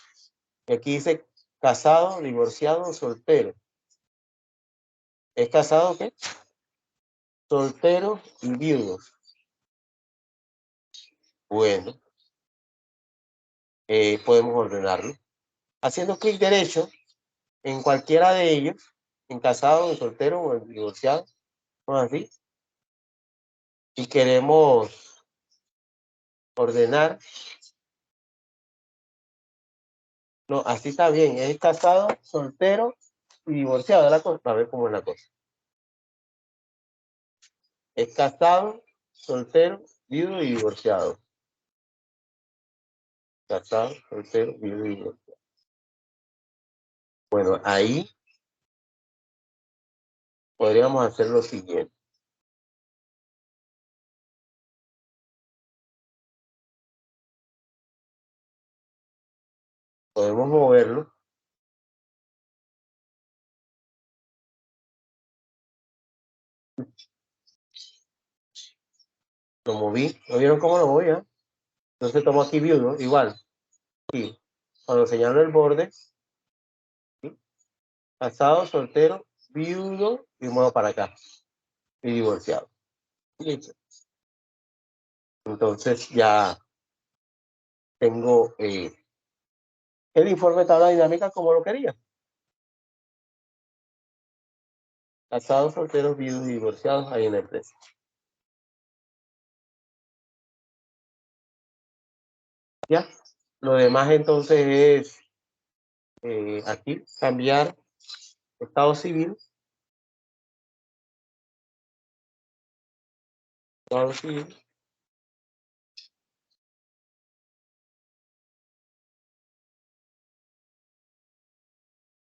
Y aquí dice casado, divorciado, soltero. ¿Es casado qué? Solteros y viudos. Bueno, podemos ordenarlo. Haciendo clic derecho en cualquiera de ellos, en casado, en soltero o en divorciado, ¿no? Así. Y queremos ordenar. No, así está bien. Es casado, soltero y divorciado. La cosa. A ver cómo es la cosa. Es casado, soltero, viudo y divorciado. Casado, soltero, viudo y divorciado. Bueno, ahí podríamos hacer lo siguiente. Podemos moverlo. Lo moví. ¿No vieron cómo lo moví? Entonces tomo aquí viudo, igual. Aquí. Cuando señalo el borde, ¿sí? Casado, soltero, viudo y muevo para acá. Y divorciado. Listo. Entonces ya tengo el informe de tabla dinámica como lo quería. Casados, solteros, viudos y divorciados ahí en la empresa. Ya. Lo demás entonces es aquí cambiar estado civil. Estado civil.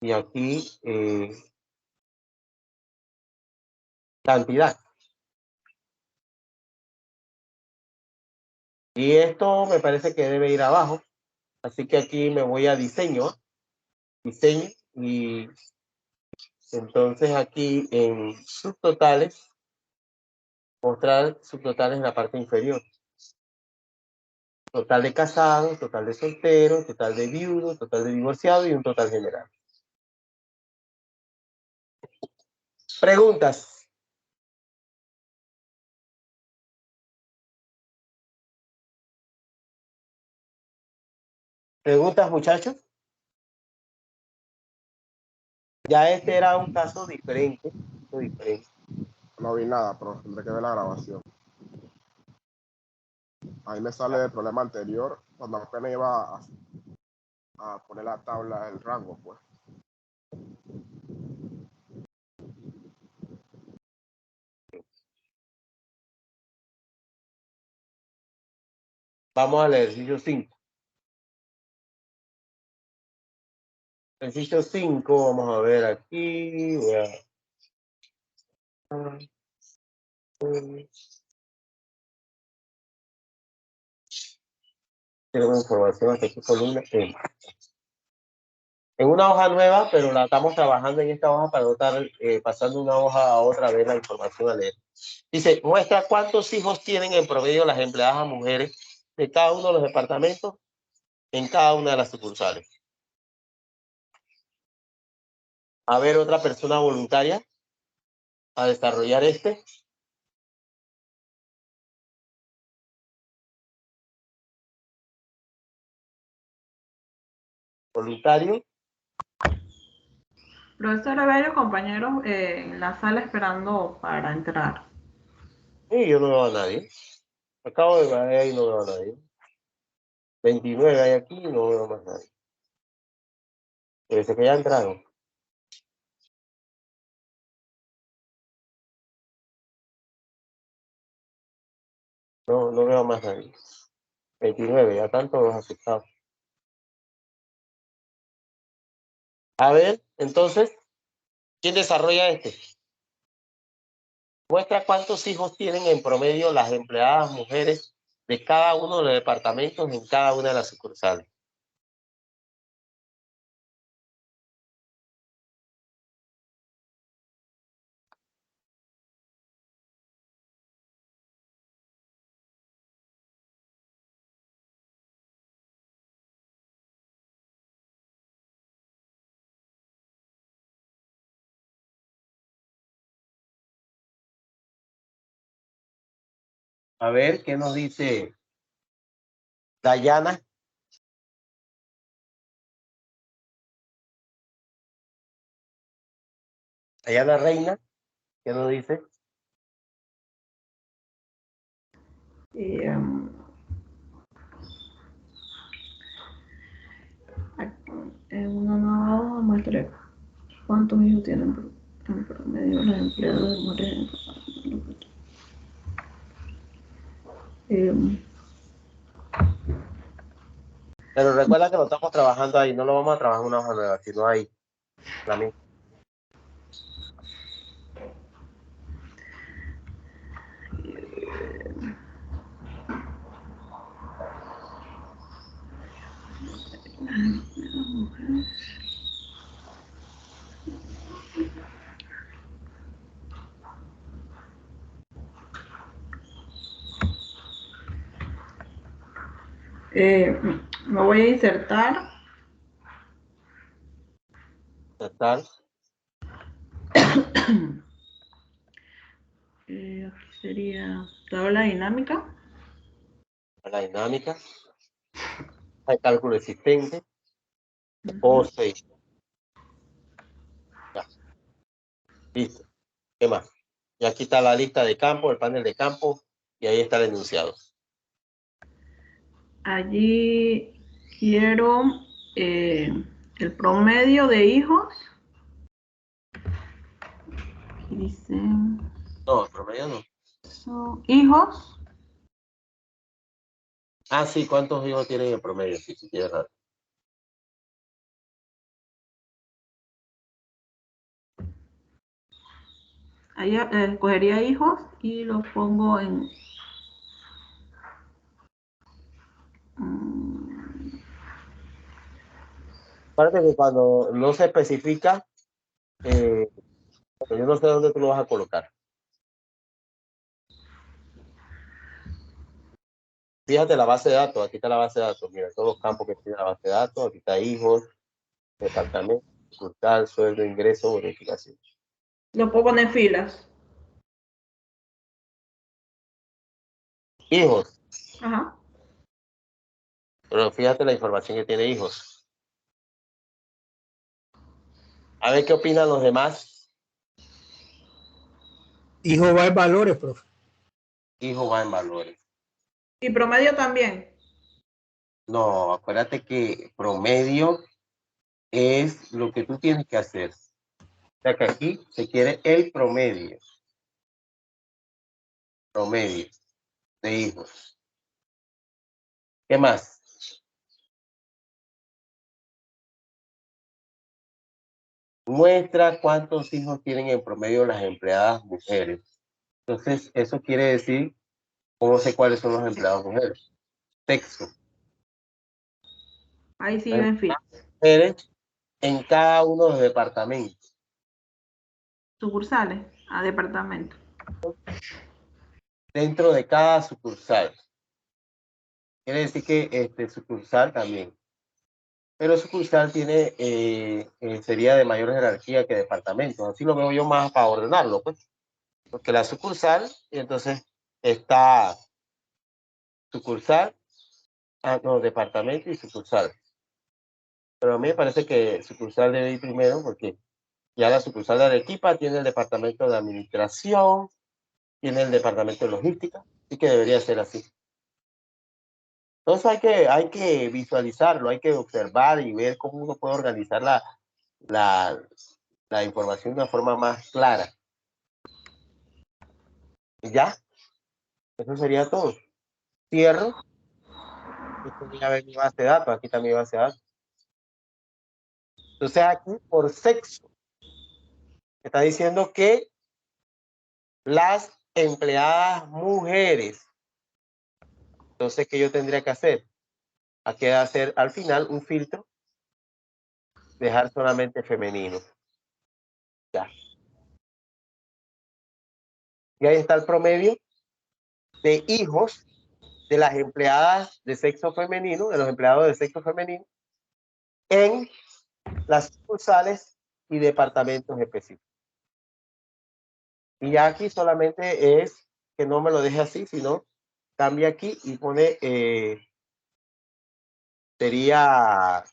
Y aquí cantidad. Y esto me parece que debe ir abajo. Así que aquí me voy a diseño. Diseño. Y entonces aquí en subtotales, mostrar subtotales en la parte inferior. Total de casados, total de solteros, total de viudos, total de divorciados y un total general. Preguntas. ¿Preguntas, muchachos? Ya este era un caso diferente. No vi nada, pero tendré que ver la grabación. Ahí me sale el problema anterior, cuando apenas iba a poner la tabla del rango, pues. Vamos al ejercicio 5. Ejercicio 5, vamos a ver aquí. Tengo información hasta aquí columna. En una hoja nueva, pero la estamos trabajando en esta hoja para no estar pasando una hoja a otra vez la información a leer. Dice, muestra cuántos hijos tienen en promedio las empleadas mujeres de cada uno de los departamentos en cada una de las sucursales. A ver, otra persona voluntaria a desarrollar este. Voluntario. Profesor, hay varios compañeros en la sala esperando para entrar. Y yo no veo a nadie. Acabo de ver y no veo a nadie. 29 hay aquí y no veo más nadie. Parece que ya entraron. No, no veo más nadie. 29, ya están todos aceptados. A ver, entonces, ¿quién desarrolla este? Muestra cuántos hijos tienen en promedio las empleadas mujeres de cada uno de los departamentos en cada una de las sucursales. A ver, ¿qué nos dice Dayana? Dayana Reina, ¿qué nos dice? Una nueva hoja muestre cuántos hijos tienen en promedio los empleados de mujeres. Pero recuerda que lo estamos trabajando ahí, no lo vamos a trabajar en una hoja nueva, sino ahí. La misma. Me voy a insertar. Total. Aquí sería tabla dinámica. La dinámica. Hay cálculo existente. Ujú. O6. Ya. Listo. ¿Qué más? Y aquí está la lista de campo, el panel de campo, y ahí está el enunciado. Allí quiero el promedio de hijos. Aquí dice No, el promedio no. hijos. Ah, sí, ¿cuántos hijos tienen en promedio? Sí, sí, tienes razón. Ahí escogería hijos y los pongo en... Aparte que cuando no se especifica, yo no sé dónde tú lo vas a colocar. Fíjate la base de datos, aquí está la base de datos, mira, todos los campos que tiene la base de datos, aquí está hijos, departamento, sucursal, sueldo, ingreso, bonificación. Lo puedo poner en filas. Hijos, Ajá. pero fíjate la información que tiene hijos. A ver qué opinan los demás. Hijo va en valores, profe. Hijo va en valores. Y promedio también. No, acuérdate que promedio es lo que tú tienes que hacer. O sea que aquí se quiere el promedio. Promedio de hijos. ¿Qué más? Muestra cuántos hijos tienen en promedio las empleadas mujeres. Entonces, eso quiere decir, ¿cómo sé cuáles son los empleados mujeres? Sexo. Ahí sí en filas. Mujeres en cada uno de los departamentos. Sucursales a departamento. Dentro de cada sucursal. Quiere decir que sucursal también. Pero sucursal tiene, sería de mayor jerarquía que departamento. Así lo veo yo más para ordenarlo, pues. Porque la sucursal, y entonces está sucursal, no, departamento y sucursal. Pero a mí me parece que sucursal debe ir primero porque ya la sucursal de Arequipa tiene el departamento de administración, tiene el departamento de logística, así que debería ser así. Entonces hay que visualizarlo, hay que observar y ver cómo uno puede organizar la información de una forma más clara. Y ya, eso sería todo. Cierro. Y voy a ver mi base de datos, aquí está mi base de datos. Entonces aquí por sexo está diciendo que las empleadas mujeres. Entonces, ¿qué yo tendría que hacer? Aquí hacer al final un filtro, dejar solamente femenino. Ya. Y ahí está el promedio de hijos de las empleadas de sexo femenino, de los empleados de sexo femenino, en las sucursales y departamentos específicos. Y ya aquí solamente es que no me lo deje así, sino cambia aquí y pone, sería,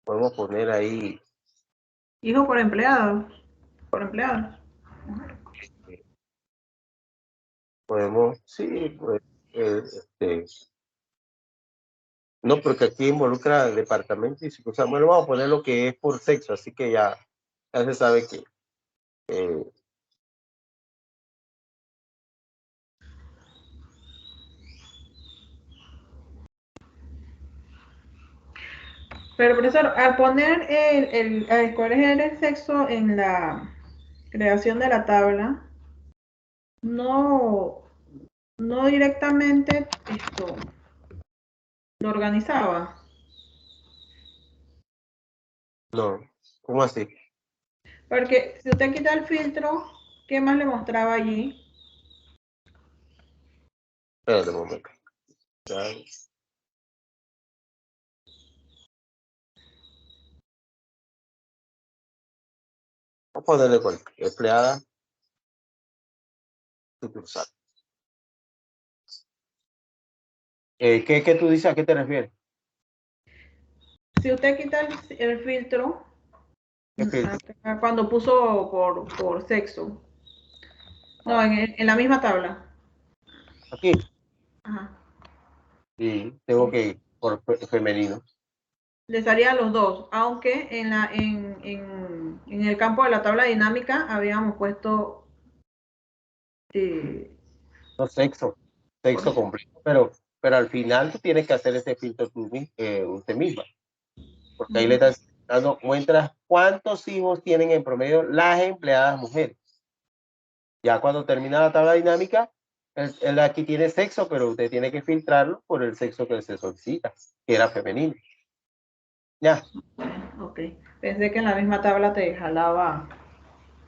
podemos poner ahí, Hijo por empleado. Por empleado. podemos, sí, pues, no, porque aquí involucra el departamento y sucursal. Bueno, vamos a poner lo que es por sexo, así que ya se sabe que Pero profesor, al poner a escoger el sexo en la creación de la tabla, no directamente esto lo organizaba. no. ¿Cómo así? Porque si usted quita el filtro, ¿qué más le mostraba allí? Espérate un momento. Ya. Vamos a ponerle con empleada sucursal. ¿Qué tú dices? ¿A qué te refieres? Si usted quita el filtro, ¿Qué filtro? cuando puso por sexo, no, en la misma tabla. Aquí. Ajá. Sí, tengo que ir por femenino. Le salía a los dos, aunque en el campo de la tabla dinámica habíamos puesto No sexo por- completo, pero al final tú tienes que hacer ese filtro tú, usted misma, porque ahí le estás dando muestras cuántos hijos tienen en promedio las empleadas mujeres. Ya cuando termina la tabla dinámica, él aquí tiene sexo, pero usted tiene que filtrarlo por el sexo que se solicita, que era femenino. Ya. Ok. Pensé que en la misma tabla te jalaba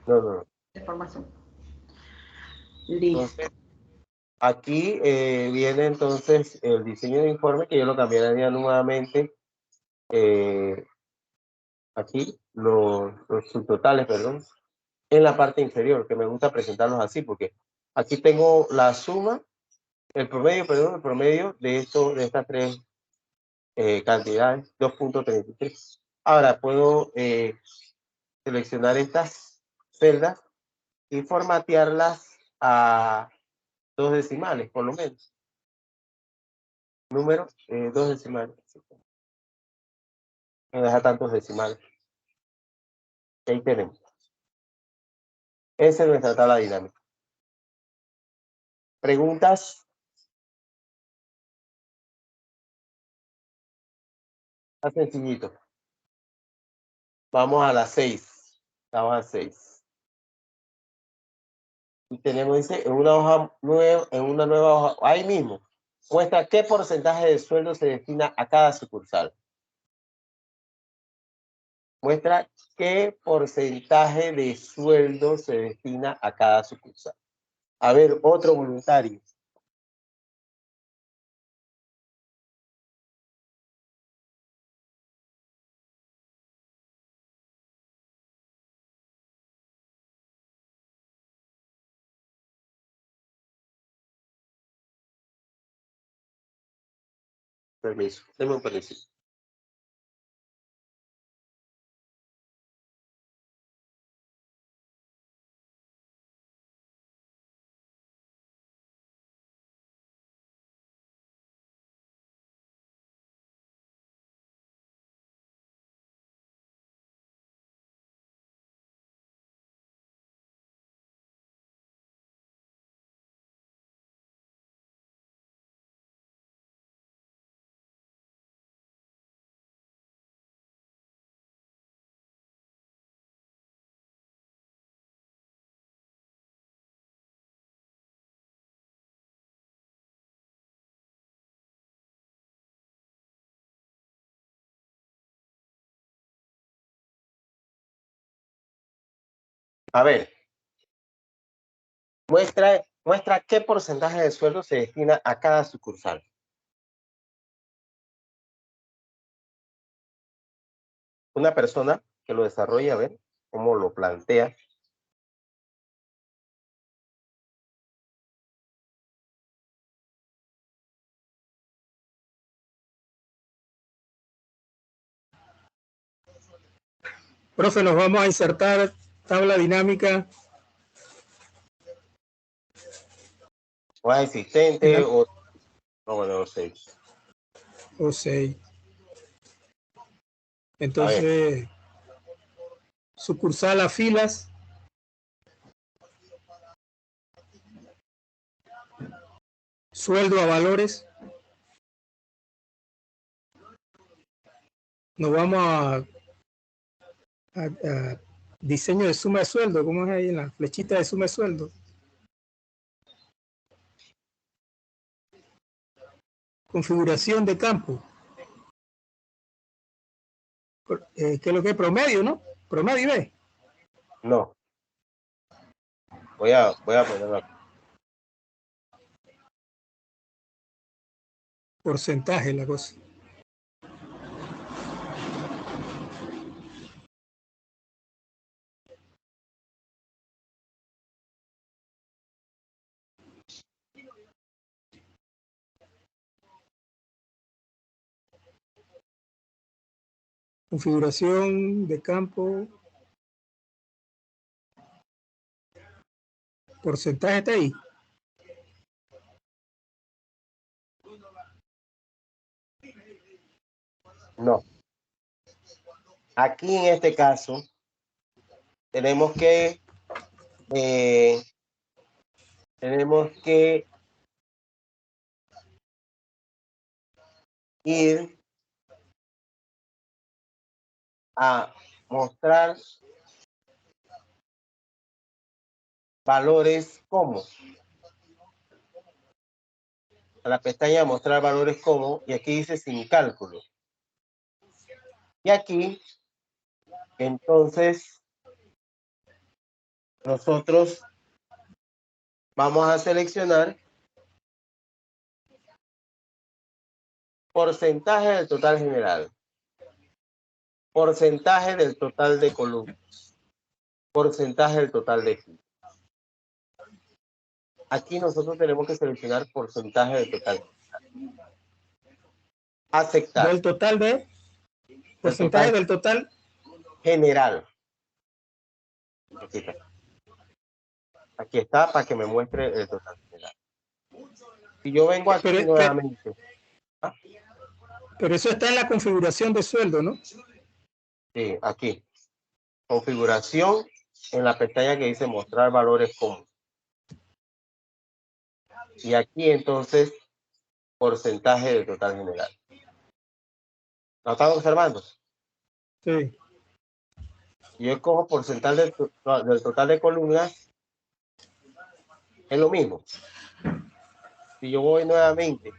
No. información. Listo. Entonces, aquí viene entonces el diseño de informe, que yo lo cambiaría nuevamente. Aquí, los subtotales, perdón, en la parte inferior, que me gusta presentarlos así, porque aquí tengo la suma, el promedio de estas tres cantidades, 2.33. Ahora puedo seleccionar estas celdas y formatearlas a 2 decimales, por lo menos. Número, 2 decimales. No deja tantos decimales. Ahí tenemos. Esa es nuestra tabla dinámica. ¿Preguntas? Está sencillito. Vamos a las 6. Vamos a 6. Y tenemos, dice, en una hoja nueva, en una nueva hoja, ahí mismo, muestra qué porcentaje de sueldo se destina a cada sucursal. Muestra qué porcentaje de sueldo se destina a cada sucursal. A ver, otro voluntario. Permiso, denme un permiso. A ver, muestra qué porcentaje de sueldo se destina a cada sucursal. Una persona que lo desarrolla, a ver cómo lo plantea. Profe, nos vamos a insertar tabla dinámica. O asistente o... No, bueno, no sé. O 6. Entonces, sucursal a filas. Sueldo a valores. Nos vamos a diseño de suma de sueldo. ¿Cómo es ahí en la flechita de suma de sueldo? Configuración de campo. ¿Qué es lo que es promedio, no? Promedio, ¿ves? No. Voy a ponerlo aquí. Porcentaje la cosa. Configuración de campo. Porcentaje está ahí. No. Aquí en este caso tenemos que ir a mostrar valores como. A la pestaña mostrar valores como, y aquí dice sin cálculo. Y aquí, entonces, nosotros vamos a seleccionar porcentaje del total general, porcentaje del total de columnas, porcentaje del total de filas. Aquí nosotros tenemos que seleccionar porcentaje del total. Aceptar. Del total de porcentaje del total general. Aquí está para que me muestre el total general. Si yo vengo aquí nuevamente. Pero eso está en la configuración de sueldo, ¿no? Sí, aquí. Configuración en la pestaña que dice mostrar valores comunes. Y aquí entonces porcentaje del total general. ¿Lo están observando? Sí. Yo escojo porcentaje del total de columnas. Es lo mismo. Si yo voy nuevamente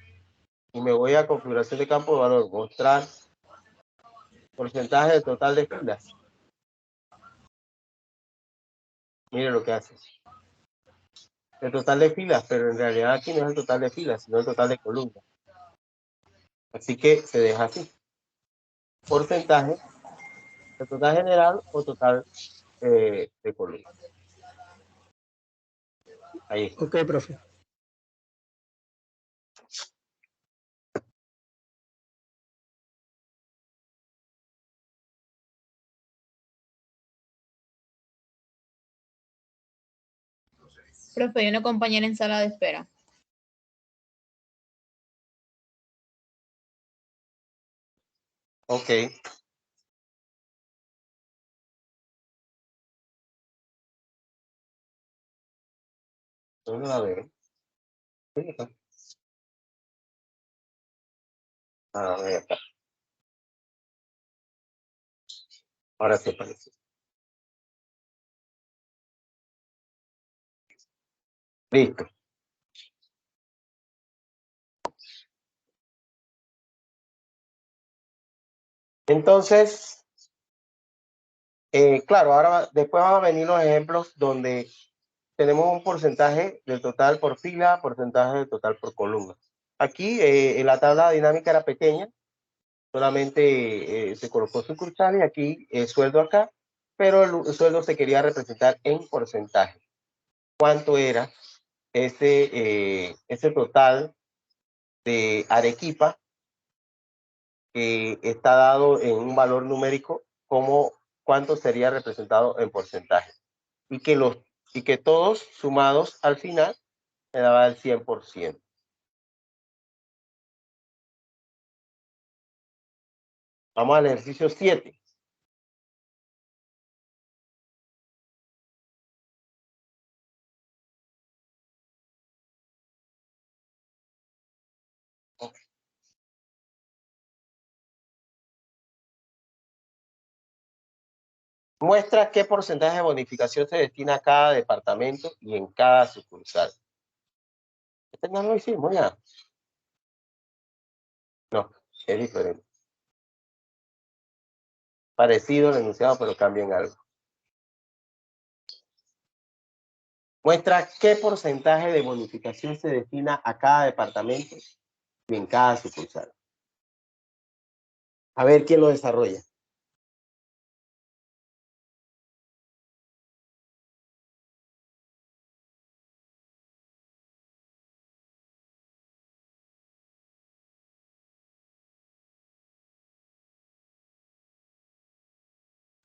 y me voy a configuración de campo de valor, mostrar porcentaje del total de filas. Mire lo que hace. El total de filas, pero en realidad aquí no es el total de filas, sino el total de columnas. Así que se deja así. Porcentaje, el total general o total de columnas. Ahí está. Ok, profe. Profe, hay una compañera en sala de espera. Ok. ¿Dónde la veo? A ver acá. Ahora sí aparece. Listo. Entonces, claro, ahora después van a venir los ejemplos donde tenemos un porcentaje del total por fila, porcentaje del total por columna. Aquí en la tabla dinámica era pequeña, solamente se colocó sucursal y aquí sueldo acá, pero el sueldo se quería representar en porcentaje. ¿Cuánto era ese total de Arequipa que está dado en un valor numérico, como cuánto sería representado en porcentaje? Y que todos sumados al final me daba el 100%. Vamos al ejercicio 7. Muestra qué porcentaje de bonificación se destina a cada departamento y en cada sucursal. Este no lo hicimos ya. No, es diferente. Parecido al enunciado, pero cambian algo. Muestra qué porcentaje de bonificación se destina a cada departamento y en cada sucursal. A ver quién lo desarrolla.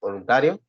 ¿Voluntario?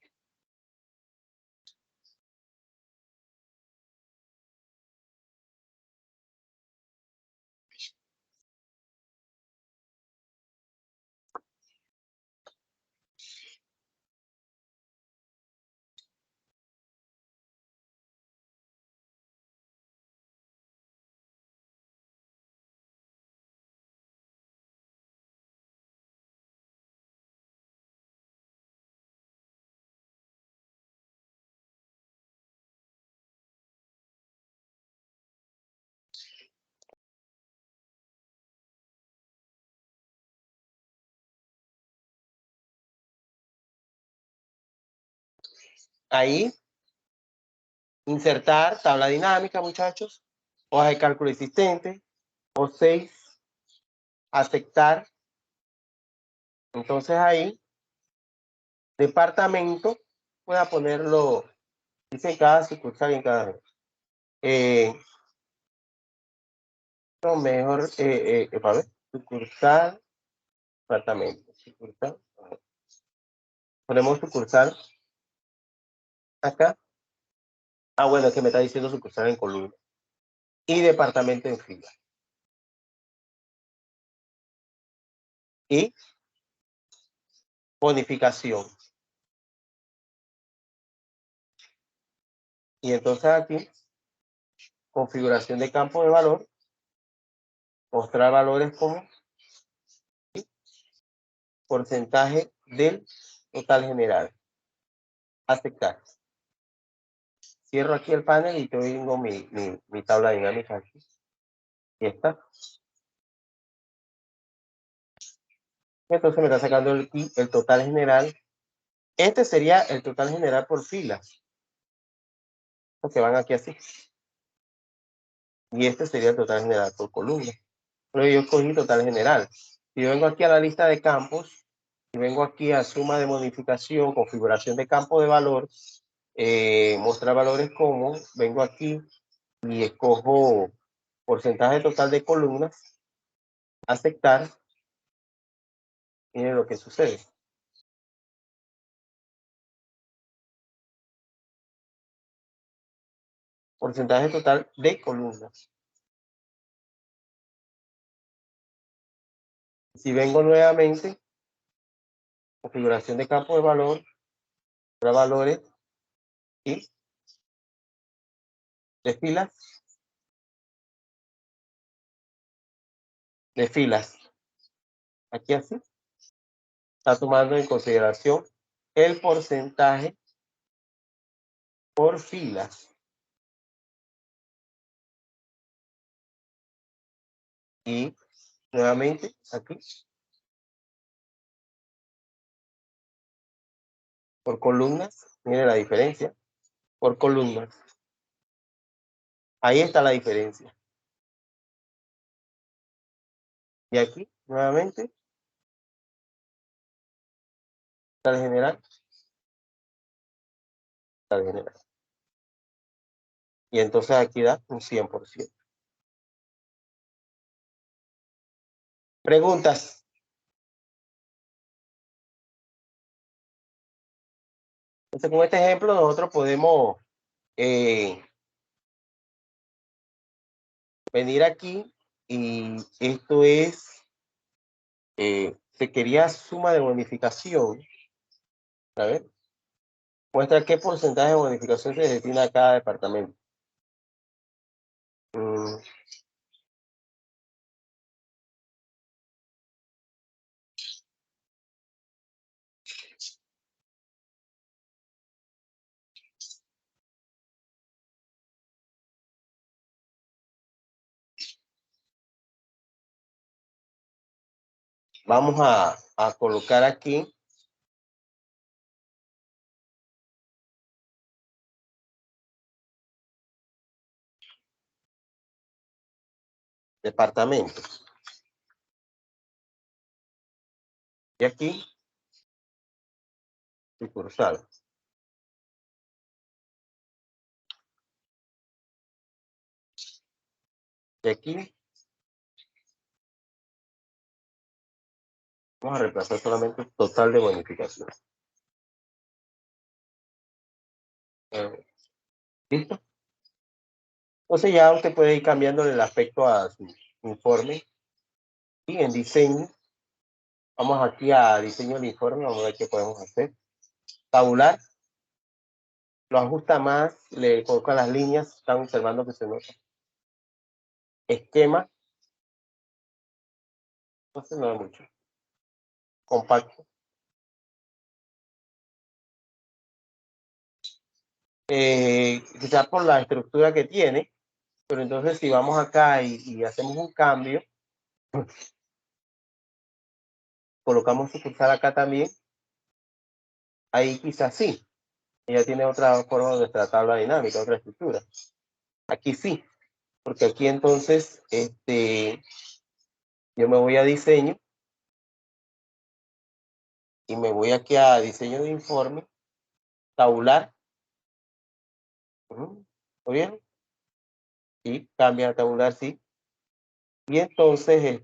Ahí, insertar tabla dinámica, muchachos, hoja de cálculo existente, o 6, aceptar. Entonces ahí, departamento, voy a ponerlo, dice en cada sucursal y en cada... no, mejor, a ver, sucursal, departamento, sucursal. Ponemos sucursal acá. Ah, bueno, es que me está diciendo sucursal en columna. Y departamento en fila. Y bonificación. Y entonces aquí, configuración de campo de valor, mostrar valores como porcentaje del total general. Aceptar. Cierro aquí el panel y tengo mi tabla dinámica aquí. Y está. Entonces me está sacando el total general. Este sería el total general por fila. Porque van aquí así. Y este sería el total general por columna. Pero yo escogí total general. Si yo vengo aquí a la lista de campos, y vengo aquí a suma de modificación, configuración de campo de valor, mostrar valores como, vengo aquí y escojo porcentaje total de columnas, aceptar, miren lo que sucede. Porcentaje total de columnas. Si vengo nuevamente, configuración de campo de valor, valores y de filas, aquí así, está tomando en consideración el porcentaje por filas. Y nuevamente aquí, por columnas, miren la diferencia, por columnas. Ahí está la diferencia. Y aquí, nuevamente, tal general, tal general. Y entonces aquí da un 100%. Preguntas. Entonces, con este ejemplo, nosotros podemos venir aquí y esto es, se quería suma de bonificación. A ver, muestra qué porcentaje de bonificación se destina a cada departamento. Vamos a colocar aquí departamentos. Y aquí, sucursal. Y aquí, vamos a reemplazar solamente total de bonificación. ¿Listo? Entonces ya usted puede ir cambiándole el aspecto a su informe. Y en diseño, vamos aquí a diseño del informe, vamos a ver qué podemos hacer. Tabular, lo ajusta más, le coloca las líneas, están observando que se nota. Esquema, no se nota mucho. Compacto. Quizás por la estructura que tiene, pero entonces si vamos acá y hacemos un cambio, colocamos sucursal acá también, ahí quizás sí, ella tiene otra forma de nuestra tabla dinámica, otra estructura. Aquí sí, porque aquí entonces yo me voy a diseño y me voy aquí a diseño de informe, tabular. ¿Lo vieron? Y cambia a tabular, sí. Y entonces,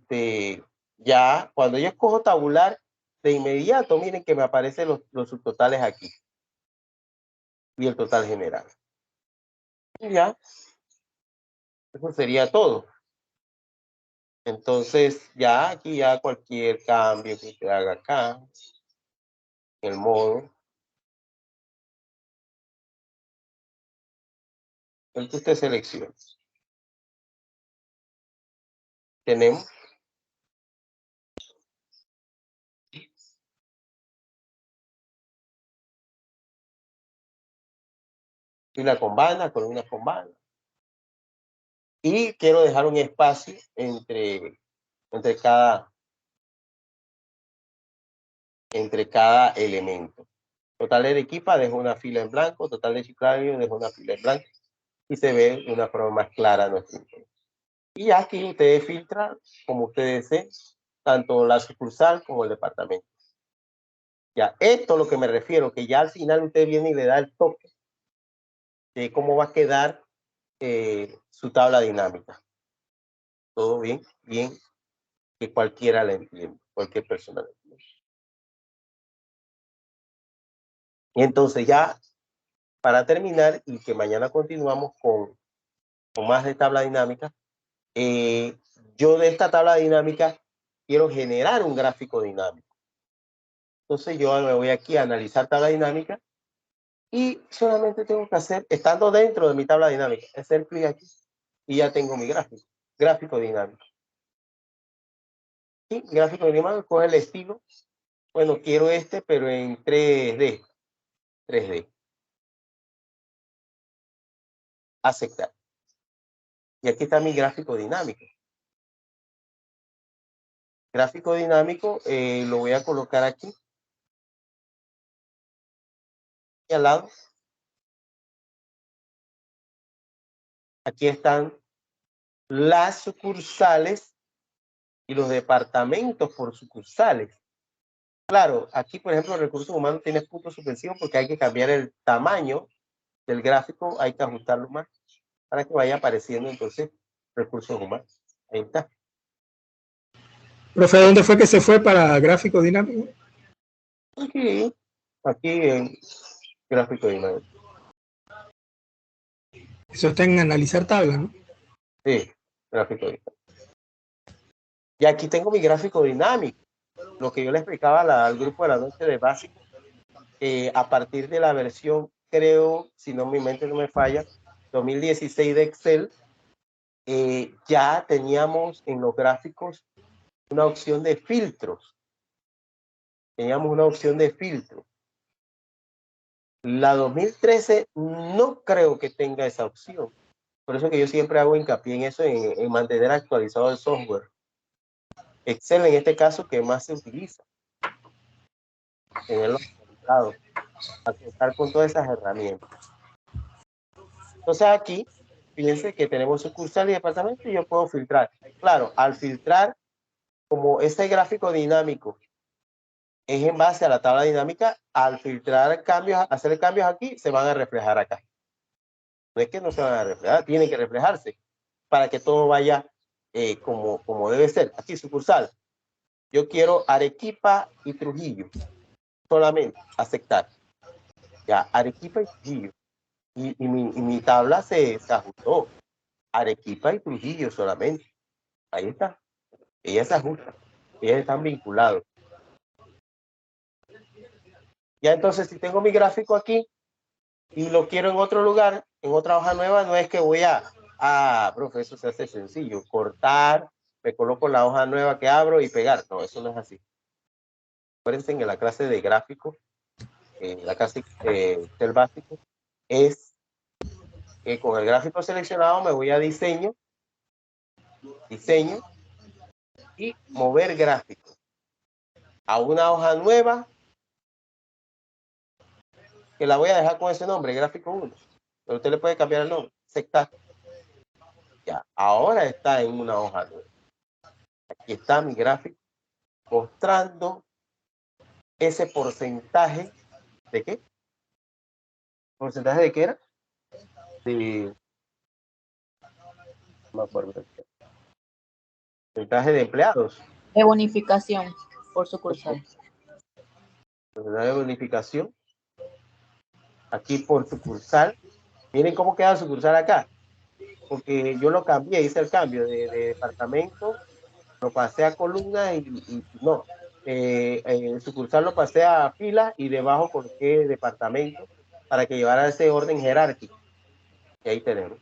ya cuando yo escojo tabular, de inmediato, miren que me aparecen los subtotales aquí. Y el total general. Y ya, eso sería todo. Entonces, ya aquí ya cualquier cambio que se haga acá, el modo, el que usted seleccione. Tenemos fila con banda, columna con banda. Y quiero dejar un espacio entre cada elemento. Total de Arequipa dejo una fila en blanco, total de Chiclayo dejo una fila en blanco y se ve de una forma más clara nuestro informe. Y aquí ustedes filtran como ustedes deseen, tanto la sucursal como el departamento. Ya, esto es lo que me refiero, que ya al final usted viene y le da el toque de cómo va a quedar su tabla dinámica. Todo bien, bien, que cualquiera la entienda, cualquier persona la entienda. Y entonces ya, para terminar, y que mañana continuamos con más de tabla dinámica, yo de esta tabla dinámica quiero generar un gráfico dinámico. Entonces yo me voy aquí a analizar tabla dinámica y solamente tengo que hacer, estando dentro de mi tabla dinámica, hacer clic aquí y ya tengo mi gráfico dinámico. Y gráfico dinámico, coge el estilo. Bueno, quiero pero en 3D. Aceptar. Y aquí está mi gráfico dinámico. Gráfico dinámico, lo voy a colocar aquí. Y al lado. Aquí están las sucursales y los departamentos por sucursales. Claro, aquí, por ejemplo, recursos humanos tiene puntos suspensivos porque hay que cambiar el tamaño del gráfico, hay que ajustarlo más para que vaya apareciendo entonces recursos humanos. Ahí está. Profe, ¿dónde fue que se fue para gráfico dinámico? Aquí en gráfico dinámico. Eso está en analizar tabla, ¿no? Sí, gráfico dinámico. Y aquí tengo mi gráfico dinámico. Lo que yo le explicaba al grupo de la noche de básico, a partir de la versión, creo, si no mi mente no me falla, 2016 de Excel, ya teníamos en los gráficos una opción de filtros. Teníamos una opción de filtro. La 2013 no creo que tenga esa opción. Por eso que yo siempre hago hincapié en eso, en mantener actualizado el software. Excel en este caso que más se utiliza. Tenerlo actualizado. A contar con todas esas herramientas. Entonces aquí, fíjense que tenemos sucursal y departamento y yo puedo filtrar. Claro, al filtrar, como ese gráfico dinámico es en base a la tabla dinámica, al filtrar cambios, hacer cambios aquí, se van a reflejar acá. No es que no se van a reflejar, tienen que reflejarse para que todo vaya como debe ser. Aquí, sucursal. Yo quiero Arequipa y Trujillo. Solamente aceptar. Ya, Arequipa y Trujillo. Y mi tabla se ajustó. Arequipa y Trujillo solamente. Ahí está. Ella se ajusta. Ellas están vinculados. Ya entonces, si tengo mi gráfico aquí y lo quiero en otro lugar, en otra hoja nueva, no es que voy profe, eso se hace sencillo. Cortar, me coloco la hoja nueva que abro y pegar. No, eso no es así. Acuérdense en la clase de gráfico, la clase del básico, es que con el gráfico seleccionado me voy a diseño y mover gráfico a una hoja nueva que la voy a dejar con ese nombre, gráfico 1. Pero usted le puede cambiar el nombre, sectar. Ya, ahora está en una hoja nueva. Aquí está mi gráfico mostrando ese porcentaje de qué. ¿Porcentaje de qué era? No me acuerdo. Porcentaje de empleados. De bonificación por sucursal. Porcentaje de bonificación. Aquí por sucursal. Miren cómo queda sucursal acá. Porque yo lo cambié, hice el cambio de departamento, lo pasé a columna y no. Sucursal lo pasé a fila y debajo coloqué departamento para que llevara ese orden jerárquico. Y ahí tenemos.